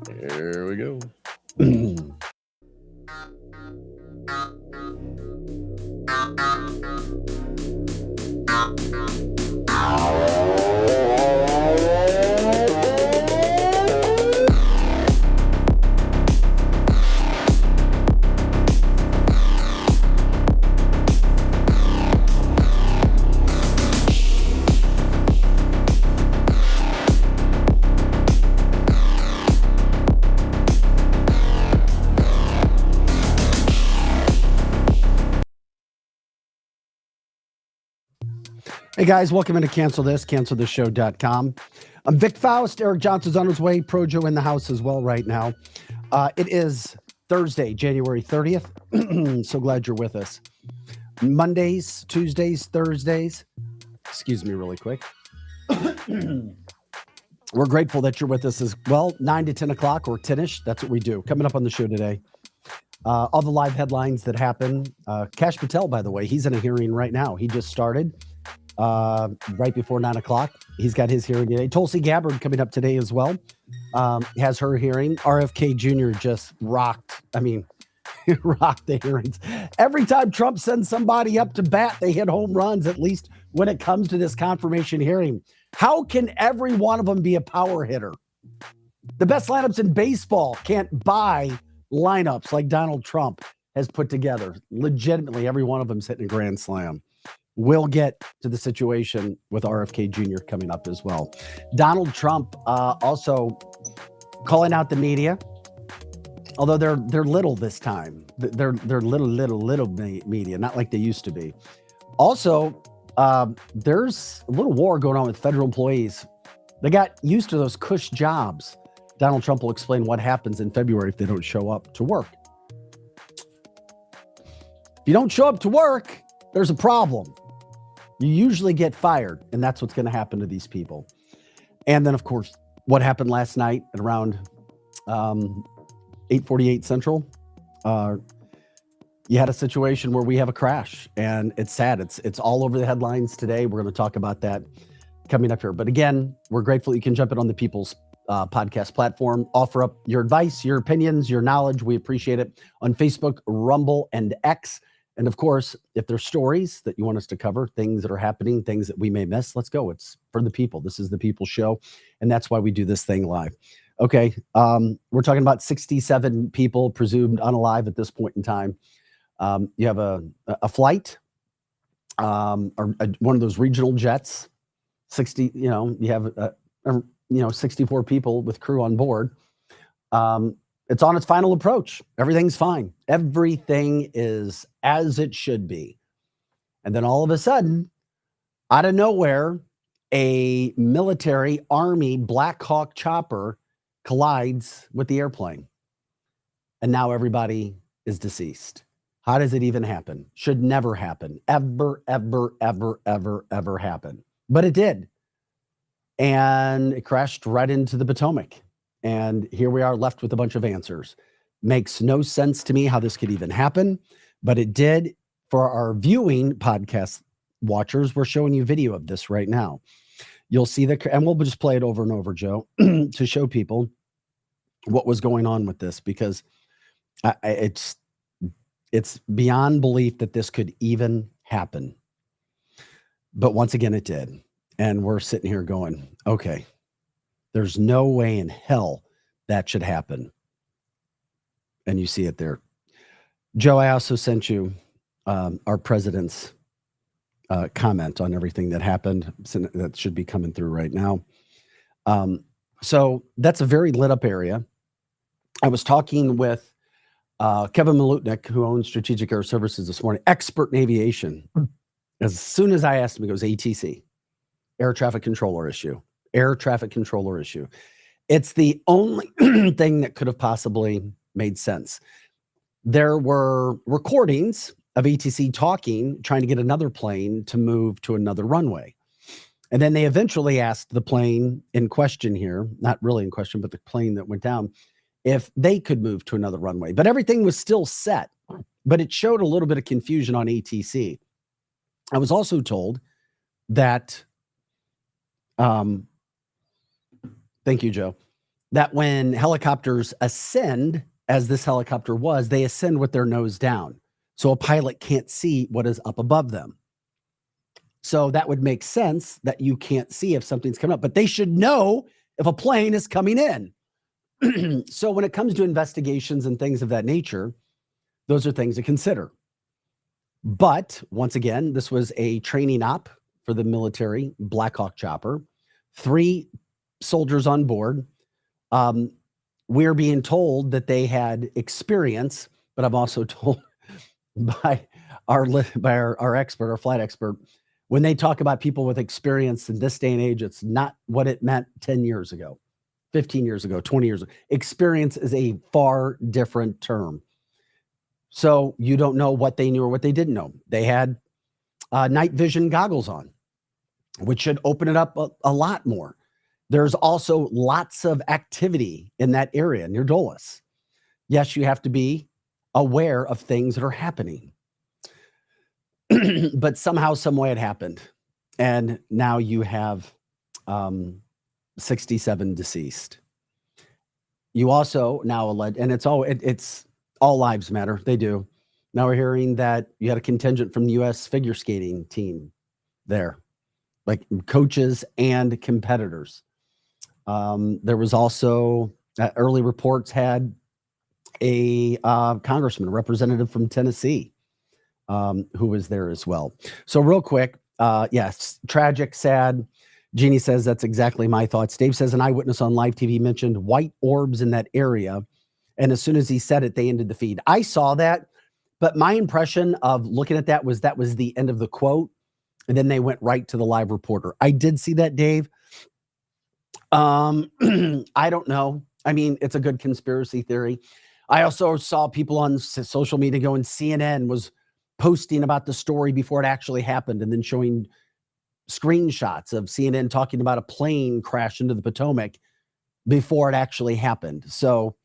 There we go. Hey guys, welcome into cancelthisshow.com. I'm Vic Faust. Eric Johnson's on his way. Projo in the house as well right now. It is Thursday, January 30th. So glad you're with us. Mondays, Tuesdays, Thursdays. Excuse me really quick. We're grateful that you're with us as well. 9 to 10 o'clock or 10ish. That's what we do. Coming up on the show today. All the live headlines that happen. Kash Patel, by the way, he's in a hearing right now. He just started. Right before 9 o'clock. He's got his hearing today. Tulsi Gabbard coming up today as well. Has her hearing. RFK Jr. just rocked. Rocked the hearings. Every time Trump sends somebody up to bat, they hit home runs, at least when it comes to this confirmation hearing. How can every one of them be a power hitter? The best lineups in baseball can't buy lineups like Donald Trump has put together. Legitimately, every one of them's hitting a grand slam. We'll get to the situation with RFK Jr. coming up as well. Donald Trump also calling out the media, although they're little this time. They're little media, not like they used to be. Also, there's a little war going on with federal employees. They got used to those cush jobs. Donald Trump will explain what happens in February if they don't show up to work. If you don't show up to work, there's a problem. You usually get fired, and that's what's going to happen to these people. And then, of course, what happened last night at around 8:48 Central, you had a situation where we have a crash, and it's sad. It's all over the headlines today. We're going to talk about that coming up here. But again, we're grateful you can jump in on the People's podcast platform, offer up your advice, your opinions, your knowledge. We appreciate it on Facebook, Rumble, and X. And of course, if there's stories that you want us to cover, things that are happening, things that we may miss, let's go. It's for the people. This is the People's Show. And that's why we do this thing live. Okay. We're talking about 67 people presumed unalive at this point in time. You have a flight, or one of those regional jets, 60, you have, 64 people with crew on board. It's on its final approach. Everything's fine. Everything is as it should be. And then all of a sudden, out of nowhere, a military Army Black Hawk chopper collides with the airplane. And now everybody is deceased. How does it even happen? Should never happen. Ever, ever, ever, ever, ever happen. But it did. And it crashed right into the Potomac. And here we are left with a bunch of answers. Makes no sense to me how this could even happen, but it did. For our viewing podcast watchers, we're showing you video of this right now. You'll see and we'll just play it over and over, Joe, to show people what was going on with this, because it's beyond belief that this could even happen. But once again, it did. And we're sitting here going, okay, there's no way in hell that should happen. And you see it there. Joe, I also sent you our president's comment on everything that happened. That should be coming through right now. So that's a very lit up area. I was talking with Kevin Malutnik, who owns Strategic Air Services this morning, expert in aviation. As soon as I asked him, he goes, ATC, air traffic controller issue. Air traffic controller issue. It's the only thing that could have possibly made sense. There were recordings of ATC trying to get another plane to move to another runway. And then they eventually asked the plane in question here, not really in question, but the plane that went down, if they could move to another runway. But everything was still set. But it showed a little bit of confusion on ATC. I was also told that, thank you, Joe. that when helicopters ascend, as this helicopter was, they ascend with their nose down. So a pilot can't see what is up above them. So that would make sense that you can't see if something's coming up, but they should know if a plane is coming in. So when it comes to investigations and things of that nature, those are things to consider. But once again, this was a training op for the military Black Hawk chopper, 3 soldiers on board. We're being told that they had experience, but I'm also told by our expert, our flight expert, when they talk about people with experience in this day and age, it's not what it meant 10 years ago, 15 years ago, 20 years ago. Experience is a far different term. So you don't know what they knew or what they didn't know. They had night vision goggles on, which should open it up a lot more. There's also lots of activity in that area near Dulles. Yes, you have to be aware of things that are happening. But somehow, some way it happened. And now you have 67 deceased. You also now allege, and it's all lives matter. They do. Now we're hearing that you had a contingent from the U.S. figure skating team there, like coaches and competitors. There was also early reports had a congressman, a representative from Tennessee, who was there as well. So real quick, yes, tragic, sad. Jeannie says that's exactly my thoughts. Dave says an eyewitness on live TV mentioned white orbs in that area. And as soon as he said it, they ended the feed. I saw that, but my impression of looking at that was the end of the quote. And then they went right to the live reporter. I did see that, Dave. I don't know. I mean, it's a good conspiracy theory. I also saw people on social media going, CNN was posting about the story before it actually happened and then showing screenshots of CNN talking about a plane crash into the Potomac before it actually happened. So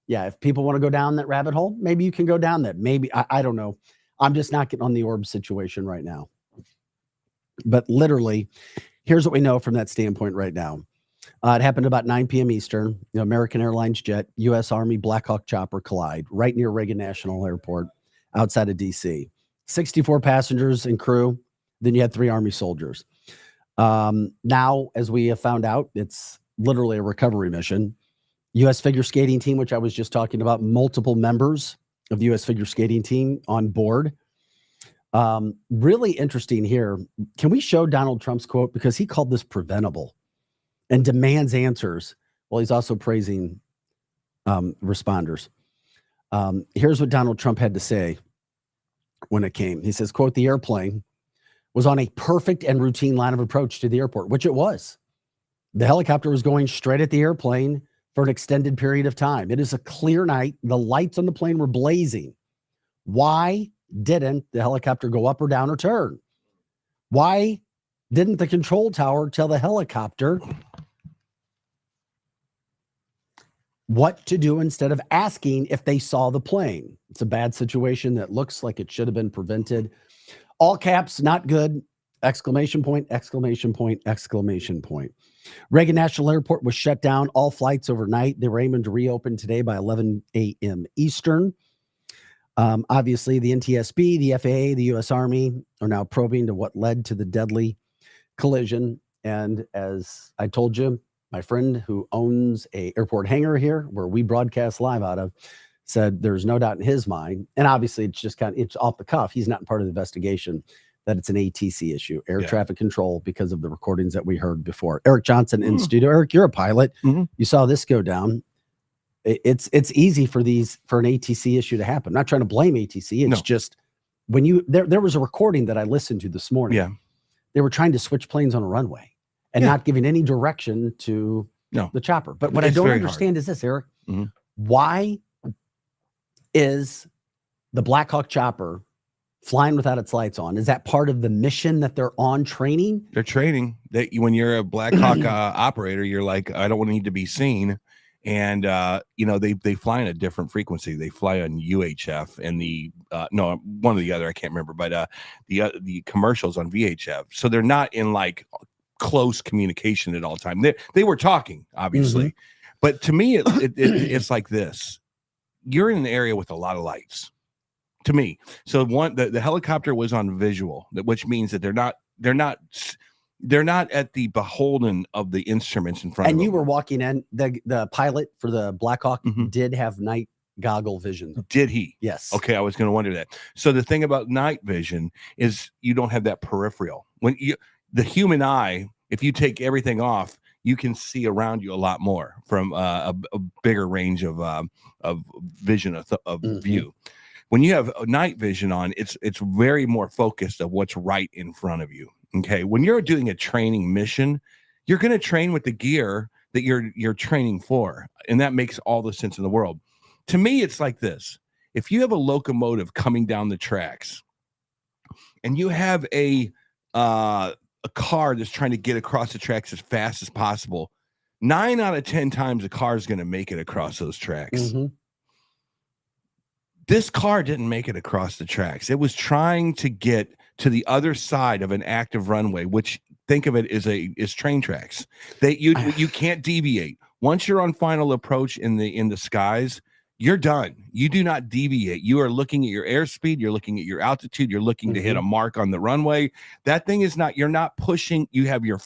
yeah, if people want to go down that rabbit hole, maybe you can go down that. Maybe, I don't know. I'm just not getting on the orb situation right now. But literally, here's what we know from that standpoint right now. It happened about 9 p.m. Eastern. American Airlines jet, U.S. Army Black Hawk chopper collide right near Reagan National Airport outside of D.C. 64 passengers and crew. Then you had 3 Army soldiers. Now, as we have found out, it's literally a recovery mission. U.S. figure skating team, which I was just talking about, multiple members of the U.S. figure skating team on board. Really interesting here. Can we show Donald Trump's quote? Because he called this preventable and demands answers. Well, he's also praising responders. Here's what Donald Trump had to say when it came. He says, quote, the airplane was on a perfect and routine line of approach to the airport, which it was. The helicopter was going straight at the airplane for an extended period of time. It is a clear night. The lights on the plane were blazing. Why didn't the helicopter go up or down or turn? Why didn't the control tower tell the helicopter what to do instead of asking if they saw the plane? It's a bad situation that looks like it should have been prevented. All caps, not good. Exclamation point, exclamation point, exclamation point. Reagan National Airport was shut down, all flights overnight. They were aiming to reopen today by 11 a.m. Eastern. Obviously, the NTSB, the FAA, the U.S. Army are now probing to what led to the deadly collision. And as I told you, my friend who owns a airport hangar here where we broadcast live out of said there's no doubt in his mind. And obviously, it's just it's off the cuff. He's not part of the investigation that it's an ATC issue, air traffic control, because of the recordings that we heard before. Eric Johnson in studio. Eric, you're a pilot. You saw this go down. It's easy for an ATC issue to happen. I'm not trying to blame ATC. It's just when there was a recording that I listened to this morning. Yeah. They were trying to switch planes on a runway and not giving any direction to the chopper. But what I don't understand is this, Eric. Why is the Black Hawk chopper flying without its lights on? Is that part of the mission that they're on training? They're training. When you're a Black Hawk operator, you're like, I don't need to be seen. And they fly in a different frequency. They fly on UHF and one or the other, I can't remember, but the commercials on VHF. So they're not in like close communication at all time. They were talking, obviously, But to me, it's like this. You're in an area with a lot of lights. To me, so the helicopter was on visual, which means that they're not at the beholden of the instruments in front of them. And you were walking in. The pilot for the Black Hawk did have night goggle vision. Did he? Yes. Okay, I was going to wonder that. So the thing about night vision is you don't have that peripheral. When the human eye, if you take everything off, you can see around you a lot more from a bigger range of vision of view. When you have night vision on, it's very more focused of what's right in front of you. Okay, when you're doing a training mission, you're going to train with the gear that you're training for, and that makes all the sense in the world. To me, it's like this: if you have a locomotive coming down the tracks, and you have a car that's trying to get across the tracks as fast as possible, 9 out of 10 times a car is going to make it across those tracks. This car didn't make it across the tracks. It was trying to get to the other side of an active runway, which think of it as train tracks. You can't deviate. Once you're on final approach in the skies, you're done. You do not deviate. You are looking at your airspeed. You're looking at your altitude. You're looking to hit a mark on the runway. That thing is not, you're not pushing. You have your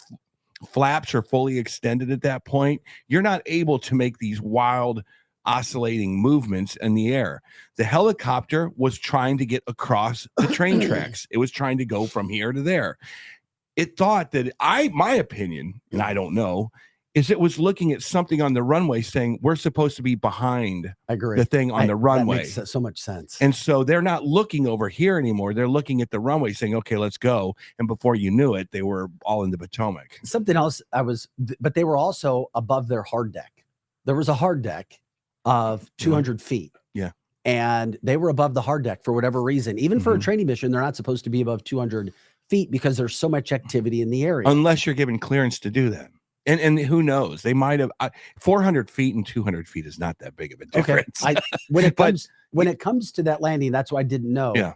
flaps are fully extended at that point. You're not able to make these wild oscillating movements in the air. The helicopter was trying to get across the train tracks. It was trying to go from here to there. It thought that my opinion, and I don't know, is it was looking at something on the runway saying we're supposed to be behind the thing on the runway. That makes so much sense. And so they're not looking over here anymore. They're looking at the runway saying, okay, let's go. And before you knew it, they were all in the Potomac. Something else but they were also above their hard deck. There was a hard deck of 200 feet. Yeah. And they were above the hard deck for whatever reason. Even for a training mission, they're not supposed to be above 200 feet because there's so much activity in the area. Unless you're given clearance to do that. And who knows? They might have 400 feet and 200 feet is not that big of a difference. Okay. When it comes to that landing, that's why I didn't know. Yeah.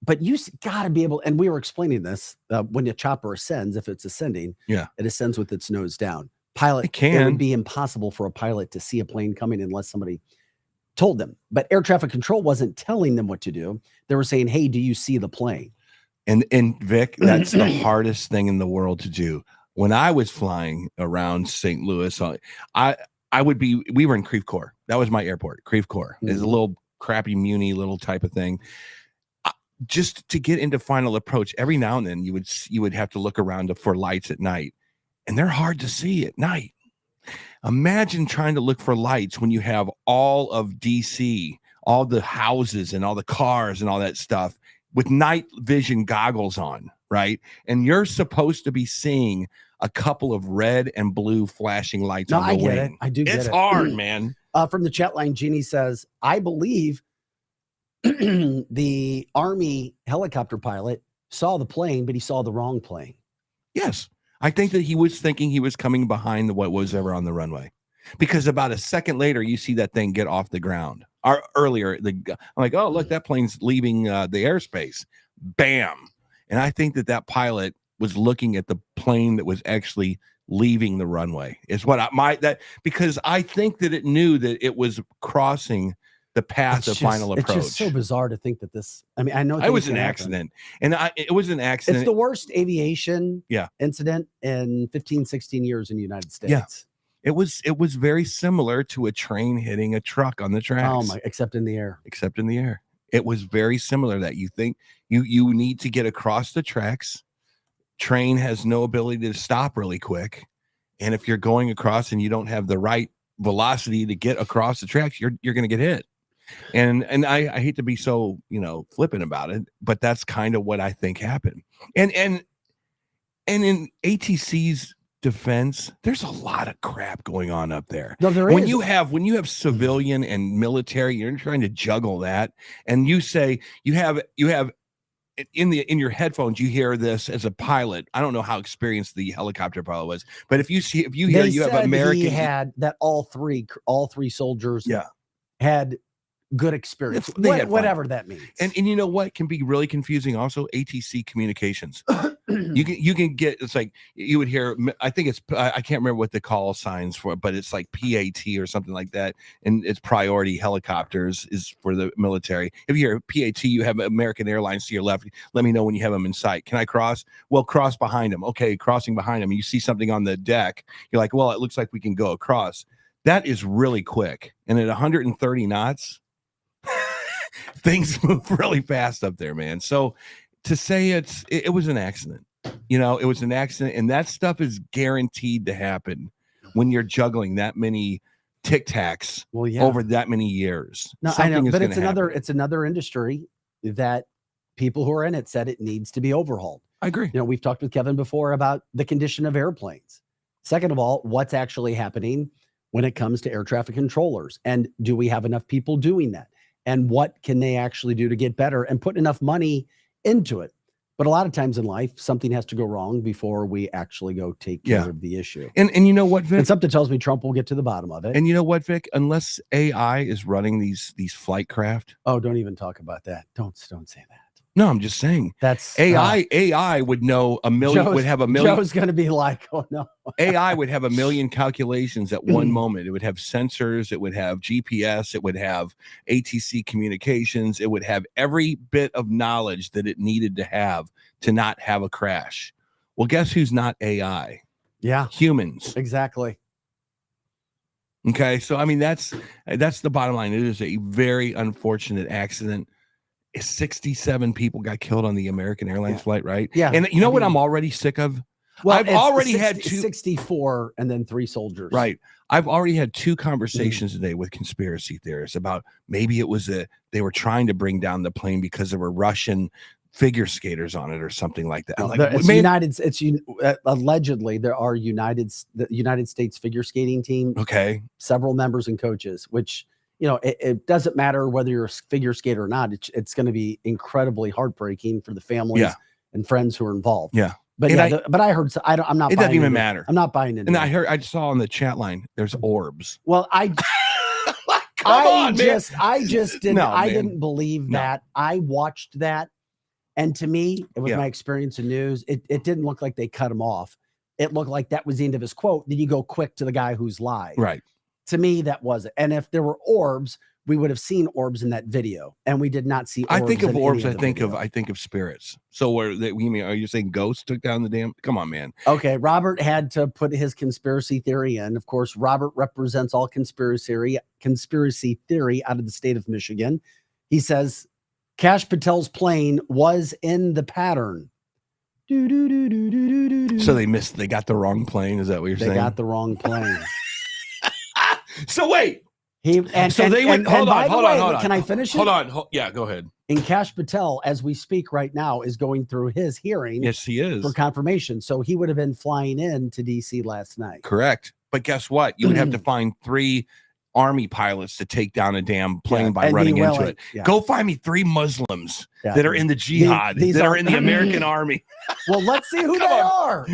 But you got to be able, and we were explaining this, when a chopper ascends, if it's ascending, it ascends with its nose down. It would be impossible for a pilot to see a plane coming unless somebody told them. But air traffic control wasn't telling them what to do. They were saying, hey, do you see the plane? And Vic, that's the hardest thing in the world to do. When I was flying around St. Louis, we were in Creve Coeur. That was my airport. Creve Coeur is a little crappy Muni little type of thing. Just to get into final approach, every now and then you would have to look around for lights at night, and they're hard to see at night. Imagine trying to look for lights when you have all of DC, all the houses and all the cars and all that stuff with night vision goggles on, right? And you're supposed to be seeing a couple of red and blue flashing lights on the wing. I do get it. It's hard, man. From the chat line, Jeannie says, I believe the Army helicopter pilot saw the plane, but he saw the wrong plane. Yes. I think that he was thinking he was coming behind what was ever on the runway, because about a second later, you see that thing get off the ground. Or earlier, I'm like, oh, look, that plane's leaving the airspace. Bam. And I think that pilot was looking at the plane that was actually leaving the runway is what because I think that it knew that it was crossing the path of final approach. It's just so bizarre to think that this, I mean, I know it was an accident, and it was an accident. It's the worst aviation incident in 15, 16 years in the United States. Yeah. It was very similar to a train hitting a truck on the tracks. Oh my, except in the air. Except in the air. It was very similar that you think you need to get across the tracks. Train has no ability to stop really quick. And if you're going across and you don't have the right velocity to get across the tracks, you're going to get hit. And I hate to be so, flippant about it, but that's kind of what I think happened. And in ATC's defense, there's a lot of crap going on up there. No, there when is. you have civilian and military, you're trying to juggle that, and you say you have in your headphones, you hear this as a pilot. I don't know how experienced the helicopter pilot was, but if you hear you have American, he had that all three soldiers had good experience, They had fun. whatever that means. And you know what can be really confusing also? ATC communications. you can get, it's like you would hear, I think it's, I can't remember what the call signs for, but it's like PAT or something like that, and it's priority helicopters is for the military. If you hear PAT, you have American Airlines to your left. Let me know when you have them in sight. Can I cross? Well, cross behind them. Okay, crossing behind them. You see something on the deck, you're like, well, it looks like we can go across. That is really quick, and at 130 knots things move really fast up there, man. So to say it was an accident, it was an accident, and that stuff is guaranteed to happen when you're juggling that many tic tacs over that many years. No, I know, but it's another industry that people who are in it said it needs to be overhauled. I agree. We've talked with Kevin before about the condition of airplanes. Second of all, what's actually happening when it comes to air traffic controllers, and do we have enough people doing that? And what can they actually do to get better and put enough money into it? But a lot of times in life, something has to go wrong before we actually go take care of the issue. And you know what, Vic? And something tells me Trump will get to the bottom of it. And you know what, Vic? Unless AI is running these flight craft. Oh, don't even talk about that. Don't say that. No, I'm just saying. That's AI would know a million. Would have a million. Joe's going to be like, oh no. AI would have a million calculations at one moment. It would have sensors. It would have GPS. It would have ATC communications. It would have every bit of knowledge that it needed to have to not have a crash. Well, guess who's not AI? Yeah, humans. Exactly. Okay, so I mean that's the bottom line. It is a very unfortunate accident. 67 people got killed on the American Airlines flight, right? Yeah. And you know what I'm already sick of? Well, I've already had 64 and then 3 soldiers. Right. I've already had 2 conversations today with conspiracy theorists about maybe it was they were trying to bring down the plane because there were Russian figure skaters on it or something like that. Allegedly there are the United States figure skating team. Okay. Several members and coaches, which it doesn't matter whether you're a figure skater or not. It's going to be incredibly heartbreaking for the families and friends who are involved. Yeah. But but I heard, I'm not. It doesn't even matter. I'm not buying it. And I saw on the chat line, there's orbs. Well, I didn't believe that. I watched that, and to me, it was my experience in news. It didn't look like they cut him off. It looked like that was the end of his quote. Then you go quick to the guy who's live. Right. To me, that wasn't. And if there were orbs, we would have seen orbs in that video, and we did not see orbs. I think of orbs. I think of spirits. So are you saying ghosts took down the damn? Come on, man. Okay, Robert had to put his conspiracy theory in. Of course, Robert represents all conspiracy theory out of the state of Michigan. He says Kash Patel's plane was in the pattern. So they got the wrong plane. Is that what you're saying? They got the wrong plane. So wait. Hold on. Can I finish it? Hold on. Yeah, go ahead. And Kash Patel, as we speak right now, is going through his hearing. Yes, he is. For confirmation. So he would have been flying in to DC last night. Correct. But guess what? You would have to find 3 Army pilots to take down a damn plane by running into it. Yeah. Go find me 3 Muslims that are in the jihad, that are in the American Army. Well, let's see who they are.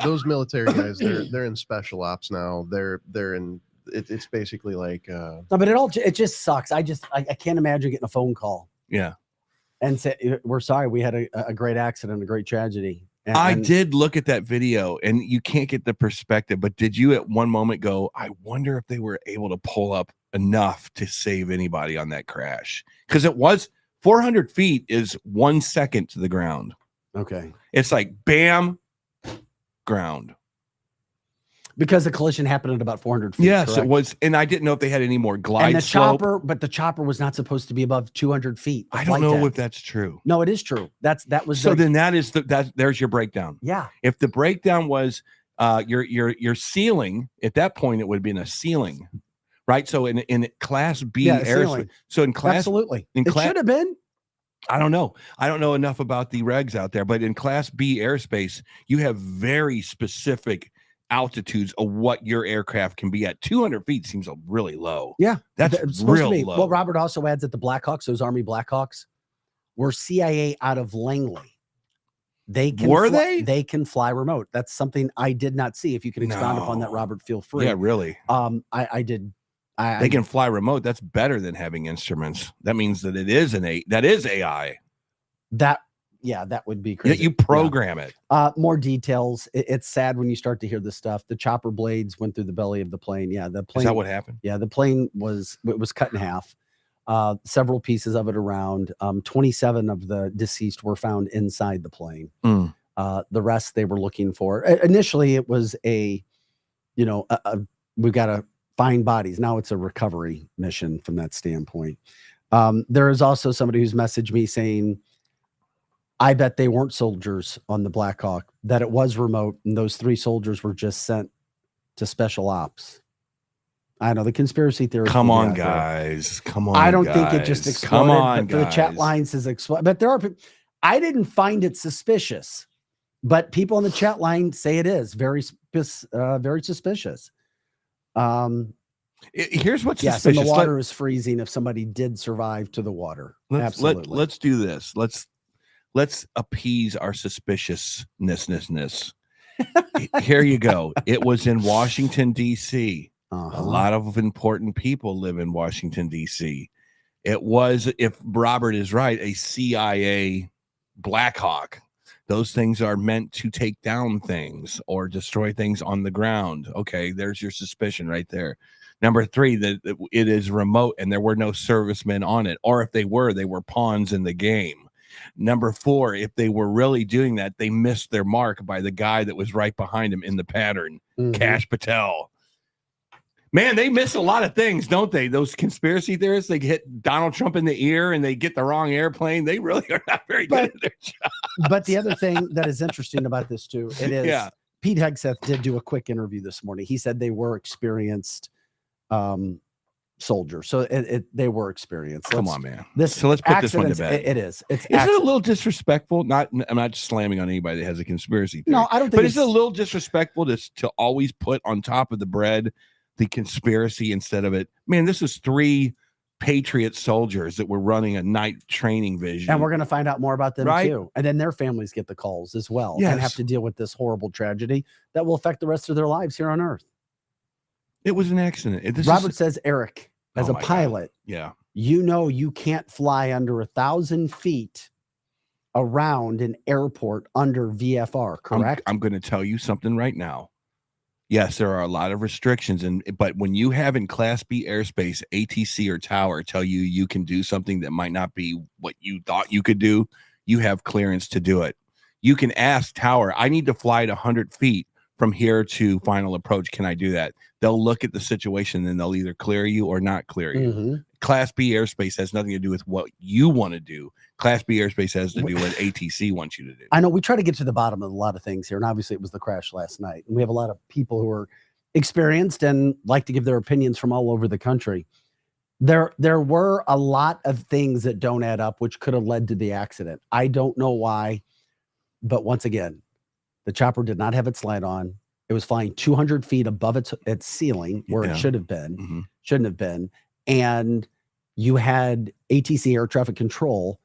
Those military guys, they're in special ops now. They're in. It's basically like no, but it just sucks. I can't imagine getting a phone call. Yeah. And say, we're sorry, we had a great accident, a great tragedy. I did look at that video, and you can't get the perspective, but did you at one moment go, I wonder if they were able to pull up enough to save anybody on that crash? Because it was 400 feet is 1 second to the ground. Okay. It's like bam, ground. Because the collision happened at about 400 feet. Yes, correct? it was. And I didn't know if they had any more glide slope. But the chopper was not supposed to be above 200 feet. I don't know if that's true. No, it is true. That was so. Then there's your breakdown. Yeah. If the breakdown was your ceiling, at that point it would have been a ceiling, right? So in Class B airspace. So in class, absolutely, it should have been. I don't know. I don't know enough about the regs out there, but in Class B airspace, you have very specific altitudes of what your aircraft can be at. 200 feet seems really low. Yeah, that's real low. Well, Robert also adds that the Blackhawks, those Army Blackhawks, were CIA out of Langley. They can fly remote. That's something I did not see. If you can expound upon that, Robert, feel free. Yeah, really. I did They can fly remote. That's better than having instruments. That means that it is that is AI. That would be crazy. You program it. More details. It's sad when you start to hear this stuff. The chopper blades went through the belly of the plane. Yeah, the plane. Is that what happened? Yeah, the plane was cut in half. Several pieces of it around. 27 of the deceased were found inside the plane. The rest they were looking for. Initially, it was we've got to find bodies. Now it's a recovery mission from that standpoint. There is also somebody who's messaged me saying, I bet they weren't soldiers on the Black Hawk, that it was remote, and those 3 soldiers were just sent to special ops. I know the conspiracy theory. Come on, guys. Come on. I don't think it just exploded. Come on, but the chat lines has exploded. But there are people. I didn't find it suspicious, but people in the chat line say it is very suspicious. Here's what's suspicious. And the water is freezing if somebody did survive to the water. Absolutely. Let's do this. Let's appease our suspiciousness. Here you go. It was in Washington, D.C. A lot of important people live in Washington, D.C. It was, if Robert is right, a CIA Black Hawk. Those things are meant to take down things or destroy things on the ground. Okay, there's your suspicion right there. Number 3, that it is remote and there were no servicemen on it. Or if they were pawns in the game. Number 4, if they were really doing that, they missed their mark by the guy that was right behind him in the pattern, Kash Patel. Man, they miss a lot of things, don't they? Those conspiracy theorists, they hit Donald Trump in the ear and they get the wrong airplane. They really are not very good at their job. But the other thing that is interesting about this too, it is Pete Hegseth did do a quick interview this morning. He said they were experienced soldiers. So they were experienced. Come on, man. So let's put this one to bed. It is. Is it a little disrespectful? I'm not slamming on anybody that has a conspiracy theory. No, I don't think. But is it a little disrespectful to always put on top of the bread the conspiracy instead of it? Man, this is 3 Patriot soldiers that were running a night training vision, and we're going to find out more about them too. And then their families get the calls as well, and have to deal with this horrible tragedy that will affect the rest of their lives here on Earth. It was an accident. Robert says, Eric, as a pilot, you can't fly under 1,000 feet around an airport under VFR, correct? I'm going to tell you something right now. Yes, there are a lot of restrictions, but when you have in Class B airspace, ATC or Tower tell you can do something that might not be what you thought you could do, you have clearance to do it. You can ask Tower, I need to fly at 100 feet from here to final approach. Can I do that? They'll look at the situation and they'll either clear you or not clear you. Class B airspace has nothing to do with what you want to do. Class B airspace has to do what ATC wants you to do. I know we try to get to the bottom of a lot of things here, and obviously it was the crash last night. And we have a lot of people who are experienced and like to give their opinions from all over the country. There were a lot of things that don't add up, which could have led to the accident. I don't know why, but once again, the chopper did not have its light on. It was flying 200 feet above its ceiling where it should have been, shouldn't have been. And you had ATC air traffic control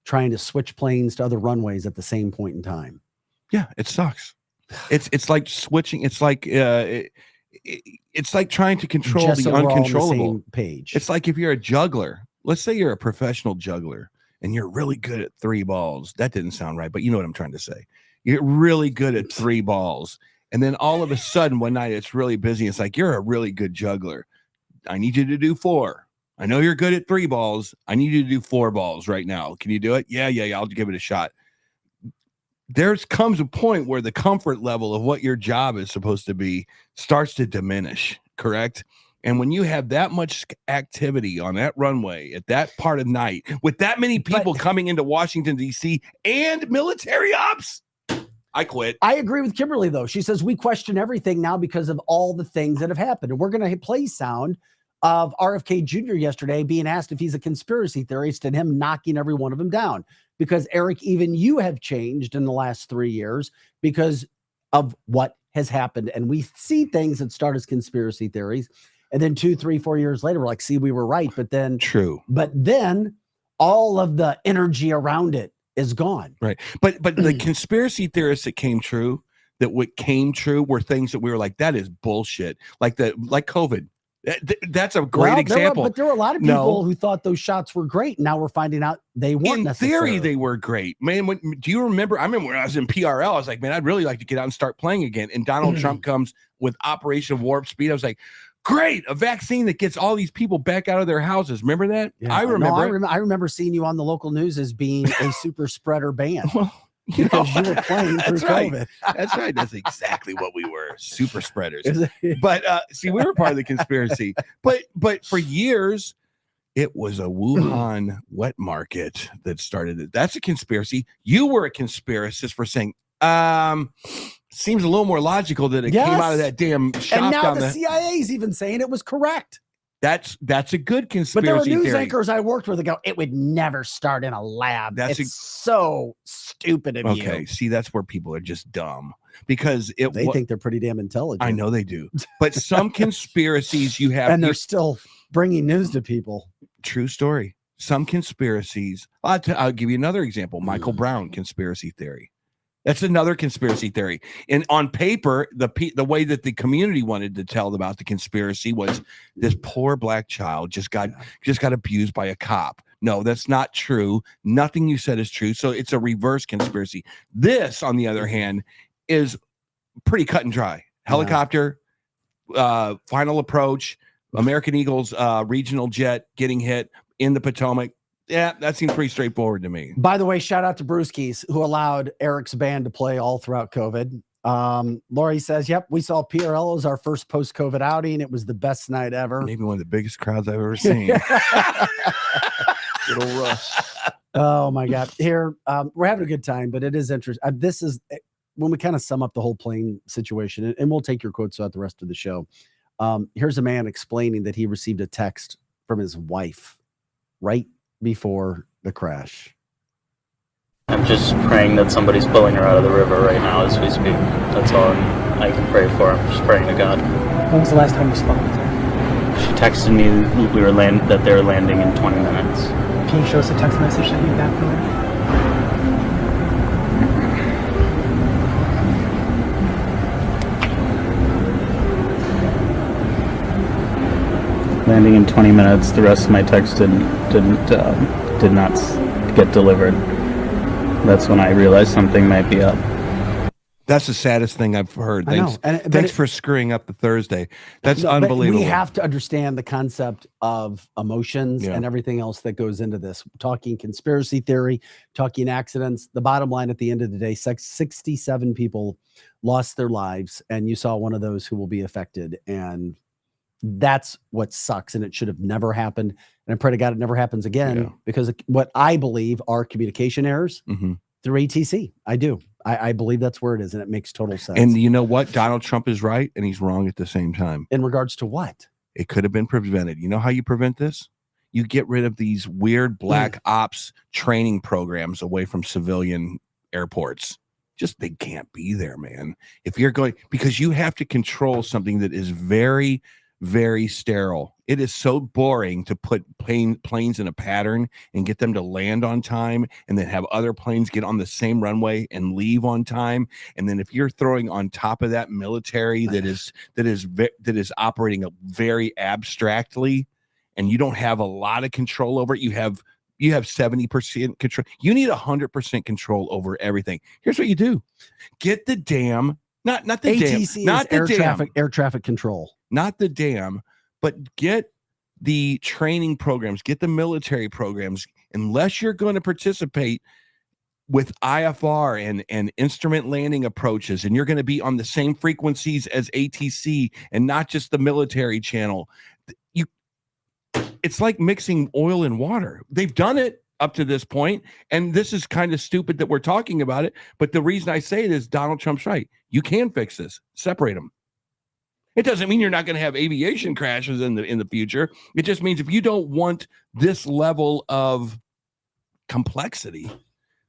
trying to switch planes to other runways at the same point in time. Yeah, it sucks. It's like switching. It's like it's like trying to control Just the so we're all on the uncontrollable. same page. It's like if you're a juggler. Let's say you're a professional juggler and you're really good at 3 balls. That didn't sound right, but you know what I'm trying to say. You're really good at 3 balls. And then all of a sudden one night it's really busy. It's like, you're a really good juggler. I need you to do 4. I know you're good at 3 balls. I need you to do 4 balls right now. Can you do it? Yeah. I'll give it a shot. There comes a point where the comfort level of what your job is supposed to be starts to diminish, correct? And when you have that much activity on that runway at that part of night, with that many people coming into Washington, D.C. and military ops, I quit. I agree with Kimberly, though. She says we question everything now because of all the things that have happened. And we're going to play sound of RFK Jr. yesterday being asked if he's a conspiracy theorist and him knocking every one of them down. Because, Eric, even you have changed in the last 3 years because of what has happened. And we see things that start as conspiracy theories. And then 2, 3, 4 years later, we're like, see, we were right. But then But then all of the energy around it is gone. Right. But the conspiracy theorists that came true, that what came true were things that we were like, that is bullshit. Like COVID. That's a great example. But there were a lot of people who thought those shots were great. Now we're finding out they weren't. In theory, they were great, man. Do you remember? I remember when I was in PRL, I was like, man, I'd really like to get out and start playing again. And Donald Trump comes with Operation Warp Speed. I was like, great, a vaccine that gets all these people back out of their houses. Remember that? Yeah, I remember. No, I remember seeing you on the local news as being a super spreader band. Well, you were playing through COVID. That's right. That's exactly what we were. Super spreaders. But see, we were part of the conspiracy. But for years, it was a Wuhan wet market that started it. That's a conspiracy. You were a conspiracist for saying, seems a little more logical that it came out of that damn shop. And now the CIA's even saying it was correct. That's a good conspiracy. But there were news theory. Anchors I worked with that go, it would never start in a lab. It's so stupid of you. Okay, see, that's where people are just dumb because they think they're pretty damn intelligent. I know they do. But some conspiracies you have, and they're still bringing news to people. True story. Some conspiracies. I'll give you another example. Michael Brown conspiracy theory. That's another conspiracy theory. And on paper, the way that the community wanted to tell about the conspiracy was this poor black child just got abused by a cop. No, that's not true. Nothing you said is true. So it's a reverse conspiracy. This, on the other hand, is pretty cut and dry. Helicopter, final approach, American Eagles regional jet getting hit in the Potomac. Yeah, that seems pretty straightforward to me. By the way, shout out to Brewskis, who allowed Eric's band to play all throughout COVID. Lori says, yep, we saw PRL as our first post-COVID outing. It was the best night ever. Maybe one of the biggest crowds I've ever seen. Little Russ. Oh, my God. Here, we're having a good time, but it is interesting. This is when we kind of sum up the whole plane situation, and we'll take your quotes throughout the rest of the show. Here's a man explaining that he received a text from his wife right before the crash. I'm just praying that somebody's pulling her out of the river right now as we speak. That's all I can pray for. I'm just praying to God. When was the last time you spoke with her? She texted me that they were landing in 20 minutes. Can you show us a text message that you got from her? Landing in 20 minutes. The rest of my text did not get delivered. That's when I realized something might be up. That's the saddest thing I've heard. Thanks for screwing up the Thursday. That's unbelievable. We have to understand the concept of emotions and everything else that goes into this. Talking conspiracy theory, talking accidents. The bottom line at the end of the day, 67 people lost their lives, and you saw one of those who will be affected. And that's what sucks, and it should have never happened. And I pray to God it never happens again, because what I believe are communication errors through ATC. I do. I believe that's where it is, and it makes total sense. And you know what? Donald Trump is right, and he's wrong at the same time. In regards to what? It could have been prevented. You know how you prevent this? You get rid of these weird black ops training programs away from civilian airports. Just they can't be there, man. If you're going, because you have to control something that is very, very sterile. It is so boring to put planes in a pattern and get them to land on time, and then have other planes get on the same runway and leave on time. And then if you're throwing on top of that military that is operating very abstractly, and you don't have a lot of control over it, you have 70% control. You need 100% control over everything. Here's what you do: get the damn not the ATC dam, not the air traffic control. Not the dam, but get the training programs, get the military programs. Unless you're going to participate with IFR and instrument landing approaches, and you're going to be on the same frequencies as ATC and not just the military channel, it's like mixing oil and water. They've done it up to this point, and this is kind of stupid that we're talking about it. But the reason I say it is Donald Trump's right. You can fix this. Separate them. It doesn't mean you're not going to have aviation crashes in the future. It just means if you don't want this level of complexity,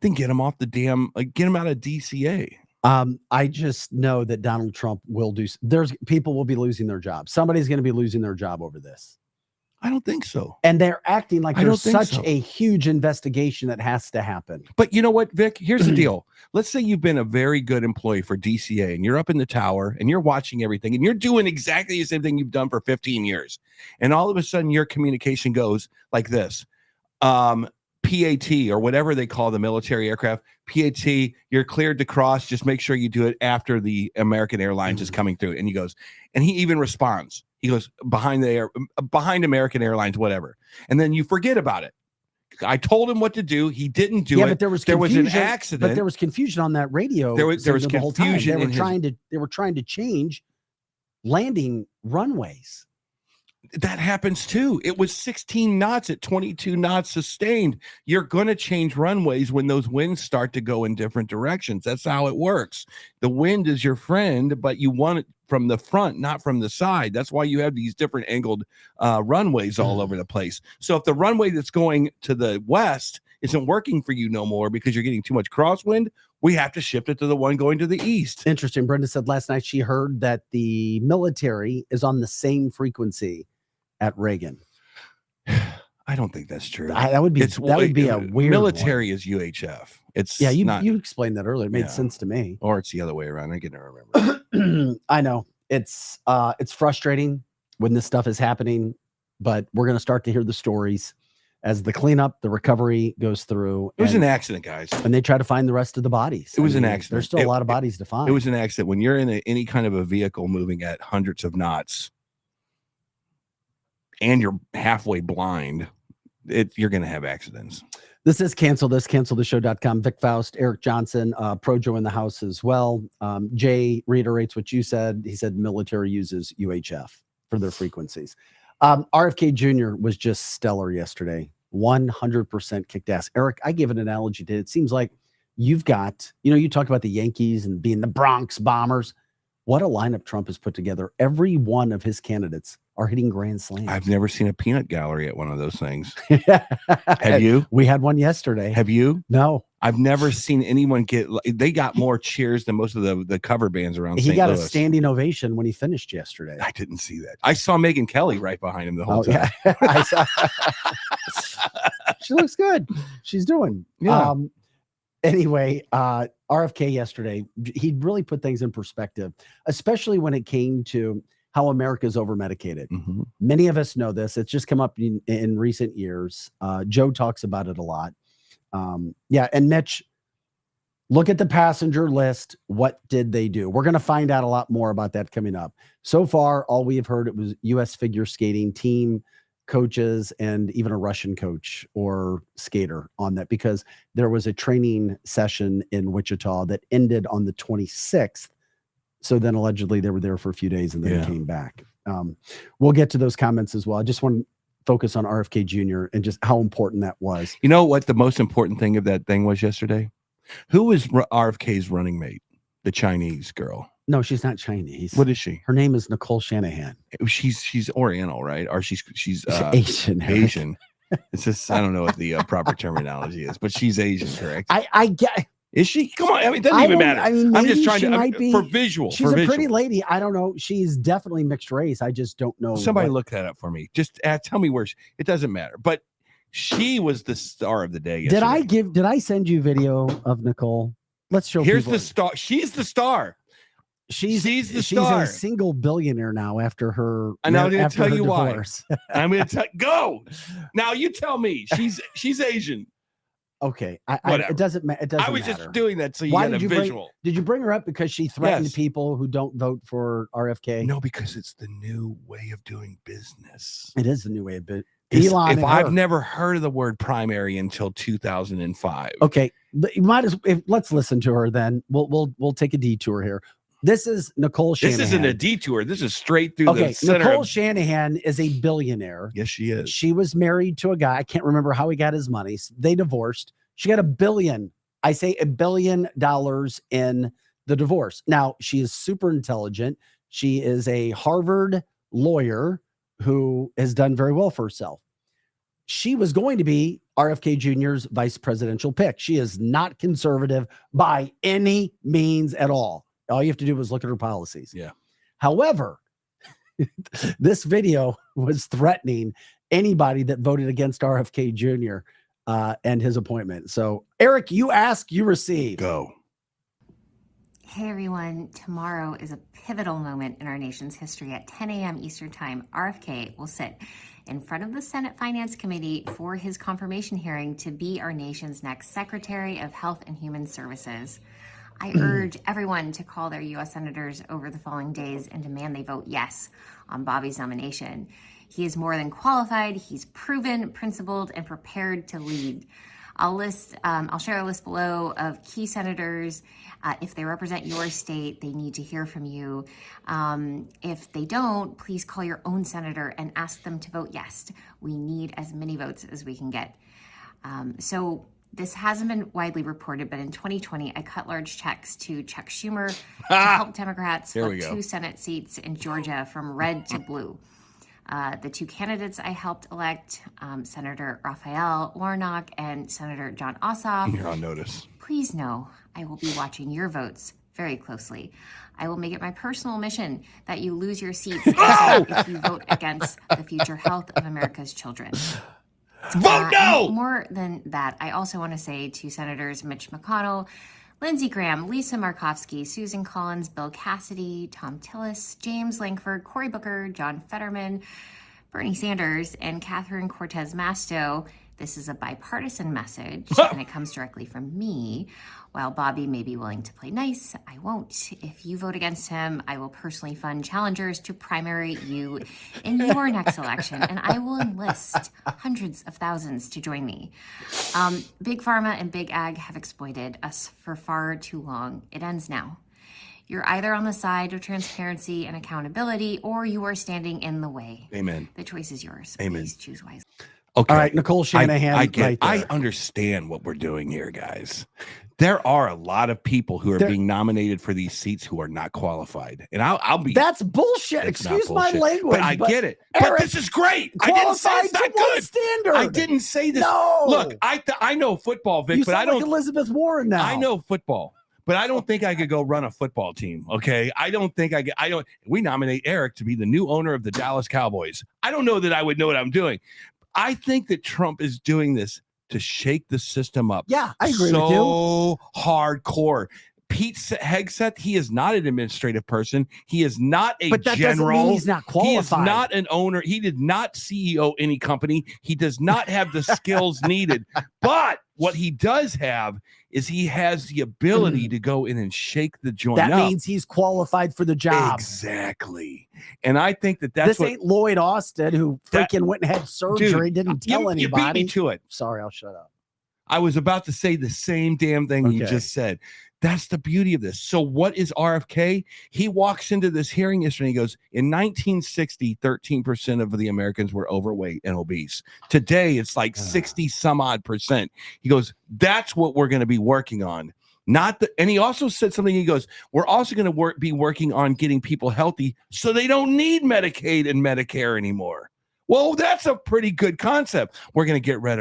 then get them off the damn, get them out of DCA. I just know that Donald Trump will do. People will be losing their jobs. Somebody's going to be losing their job over this. I don't think so. And they're acting like I don't there's think such so. a huge investigation that has to happen. But you know what, Vic? Here's the deal. Let's say you've been a very good employee for DCA and you're up in the tower and you're watching everything and you're doing exactly the same thing you've done for 15 years. And all of a sudden your communication goes like this. PAT or whatever they call the military aircraft, PAT, you're cleared to cross. Just make sure you do it after the American Airlines is coming through. And he goes, and he even responds. He goes behind American Airlines, whatever. And then you forget about it. I told him what to do. He didn't do it. But there was an accident. But there was confusion on that radio. There was the whole time. confusion. They were trying to change landing runways. That happens too. It was 16 knots at 22 knots sustained. You're going to change runways when those winds start to go in different directions. That's how it works. The wind is your friend, but you want it from the front, not from the side. That's why you have these different angled runways all over the place. So if the runway that's going to the west isn't working for you no more because you're getting too much crosswind, we have to shift it to the one going to the east. Interesting. Brenda said last night she heard that the military is on the same frequency at Reagan. I don't think that's true. That would be a weird military one. Is UHF. It's you explained that earlier. It made sense to me. Or it's the other way around. I can never remember. I know it's frustrating when this stuff is happening, but we're going to start to hear the stories as the cleanup, the recovery goes through. It was an accident, guys. And they try to find the rest of the bodies. It was an accident. There's still a lot of bodies to find. It was an accident. When you're in any kind of a vehicle moving at hundreds of knots, and you're halfway blind, you're going to have accidents. This is canceltheshow.com. Vic Faust, Eric Johnson, Projo in the house as well. Jay reiterates what you said. He said military uses UHF for their frequencies. RFK Jr. was just stellar yesterday. 100% kicked ass. Eric, I give an analogy to it. It seems like you've got, you talk about the Yankees and being the Bronx Bombers. What a lineup Trump has put together. Every one of his candidates are hitting grand slams. I've never seen a peanut gallery at one of those things. Have you? We had one yesterday. Have you? No. I've never seen anyone they got more cheers than most of the cover bands around St. Got Louis. A standing ovation when he finished yesterday. I didn't see that. I saw Megyn Kelly right behind him the whole time. Yeah. I saw. She looks good. She's doing. Yeah. Anyway, RFK yesterday, he really put things in perspective, especially when it came to how America's over-medicated. Mm-hmm. Many of us know this. It's just come up in recent years. Joe talks about it a lot. And Mitch, look at the passenger list. What did they do? We're going to find out a lot more about that coming up. So far, all we have heard, it was U.S. figure skating team coaches and even a Russian coach or skater on that, because there was a training session in Wichita that ended on the 26th. So then allegedly they were there for a few days and then came back. We'll get to those comments as well. I just want to focus on RFK Jr. and just how important that was. You know what the most important thing of that thing was yesterday? Who was RFK's running mate? The Chinese girl. No, she's not Chinese. What is she? Her name is Nicole Shanahan. She's Oriental, right? Or she's Asian. Asian. It's just, I don't know what the proper terminology is, but she's Asian, correct? I get. Is she? Come on. I mean, it doesn't even matter. I mean, I'm just trying for be, visual. She's a pretty lady. I don't know. She's definitely mixed race. I just don't know. Somebody look that up for me. Just tell me where it doesn't matter. But she was the star of the day yesterday. Did I send you video of Nicole? Let's show. Here's the star. She's the star. She's the star. She's a single billionaire now after her. And I'm going to tell you divorce. why. I'm going to go. Now you tell me. She's Asian. Okay, it doesn't matter. It doesn't. I was matter. just doing that so you get a visual. Did you bring her up because she threatened people who don't vote for RFK? No, because it's the new way of doing business. It is the new way of business. Elon, if I've never heard of the word primary until 2005. Okay, you might as let's listen to her then. We'll take a detour here. This is Nicole Shanahan. This isn't a detour. This is straight through the center. Nicole Shanahan is a billionaire. Yes, she is. She was married to a guy. I can't remember how he got his money. They divorced. She got $1 billion. I say $1 billion in the divorce. Now, she is super intelligent. She is a Harvard lawyer who has done very well for herself. She was going to be RFK Jr.'s vice presidential pick. She is not conservative by any means at all. All you have to do is look at her policies. Yeah. However, this video was threatening anybody that voted against RFK Jr. And his appointment. So, Eric, you ask, you receive. Go. Hey everyone, tomorrow is a pivotal moment in our nation's history. At 10 a.m. Eastern Time, RFK will sit in front of the Senate Finance Committee for his confirmation hearing to be our nation's next Secretary of Health and Human Services. I urge everyone to call their U.S. senators over the following days and demand they vote yes on Bobby's nomination. He is more than qualified, he's proven, principled, and prepared to lead. I'll share a list below of key senators. If they represent your state, they need to hear from you. If they don't, please call your own senator and ask them to vote yes. We need as many votes as we can get. So this hasn't been widely reported, but in 2020, I cut large checks to Chuck Schumer to help Democrats flip 2 Senate seats in Georgia from red to blue. The 2 candidates I helped elect, Senator Raphael Warnock and Senator John Ossoff. You're on notice. Please know I will be watching your votes very closely. I will make it my personal mission that you lose your seats if you vote against the future health of America's children. Vote no! More than that, I also want to say to Senators Mitch McConnell, Lindsey Graham, Lisa Murkowski, Susan Collins, Bill Cassidy, Tom Tillis, James Lankford, Cory Booker, John Fetterman, Bernie Sanders, and Catherine Cortez Masto, this is a bipartisan message, and it comes directly from me. While Bobby may be willing to play nice, I won't. If you vote against him, I will personally fund challengers to primary you in your next election, and I will enlist hundreds of thousands to join me. Big Pharma and Big Ag have exploited us for far too long. It ends now. You're either on the side of transparency and accountability, or you are standing in the way. Amen. The choice is yours. Amen. Please choose wisely. Okay. All right, Nicole Shanahan. I understand what we're doing here, guys. There are a lot of people who are being nominated for these seats who are not qualified, and I'll be. That's bullshit. Excuse my language, but I get it. Eric, but this is great. I didn't say it's not good. Standard. I didn't say this. No. Look, I know football, Vic, you but sound I don't. like Elizabeth Warren now. I know football, but I don't think I could go run a football team. Okay, I don't think I get. I don't. We nominate Eric to be the new owner of the Dallas Cowboys. I don't know that I would know what I'm doing. I think that Trump is doing this to shake the system up. Yeah, I agree with you. So hardcore. Pete Hegseth, he is not an administrative person. He is not a but that general. Doesn't mean he's not qualified. He is not an owner. He did not CEO any company. He does not have the skills needed. But what he does have is he has the ability to go in and shake the joint up. That means he's qualified for the job. Exactly. And I think that's this ain't Lloyd Austin who freaking went and had surgery, didn't tell anybody. You beat me to it. Sorry, I'll shut up. I was about to say the same damn thing you just said. That's the beauty of this. So what is RFK? He walks into this hearing yesterday and he goes, in 1960, 13% of the Americans were overweight and obese. Today, it's like 60 some odd percent. He goes, that's what we're going to be working on. And he also said something. He goes, we're also going to be working on getting people healthy so they don't need Medicaid and Medicare anymore. Well, that's a pretty good concept. We're going to get rid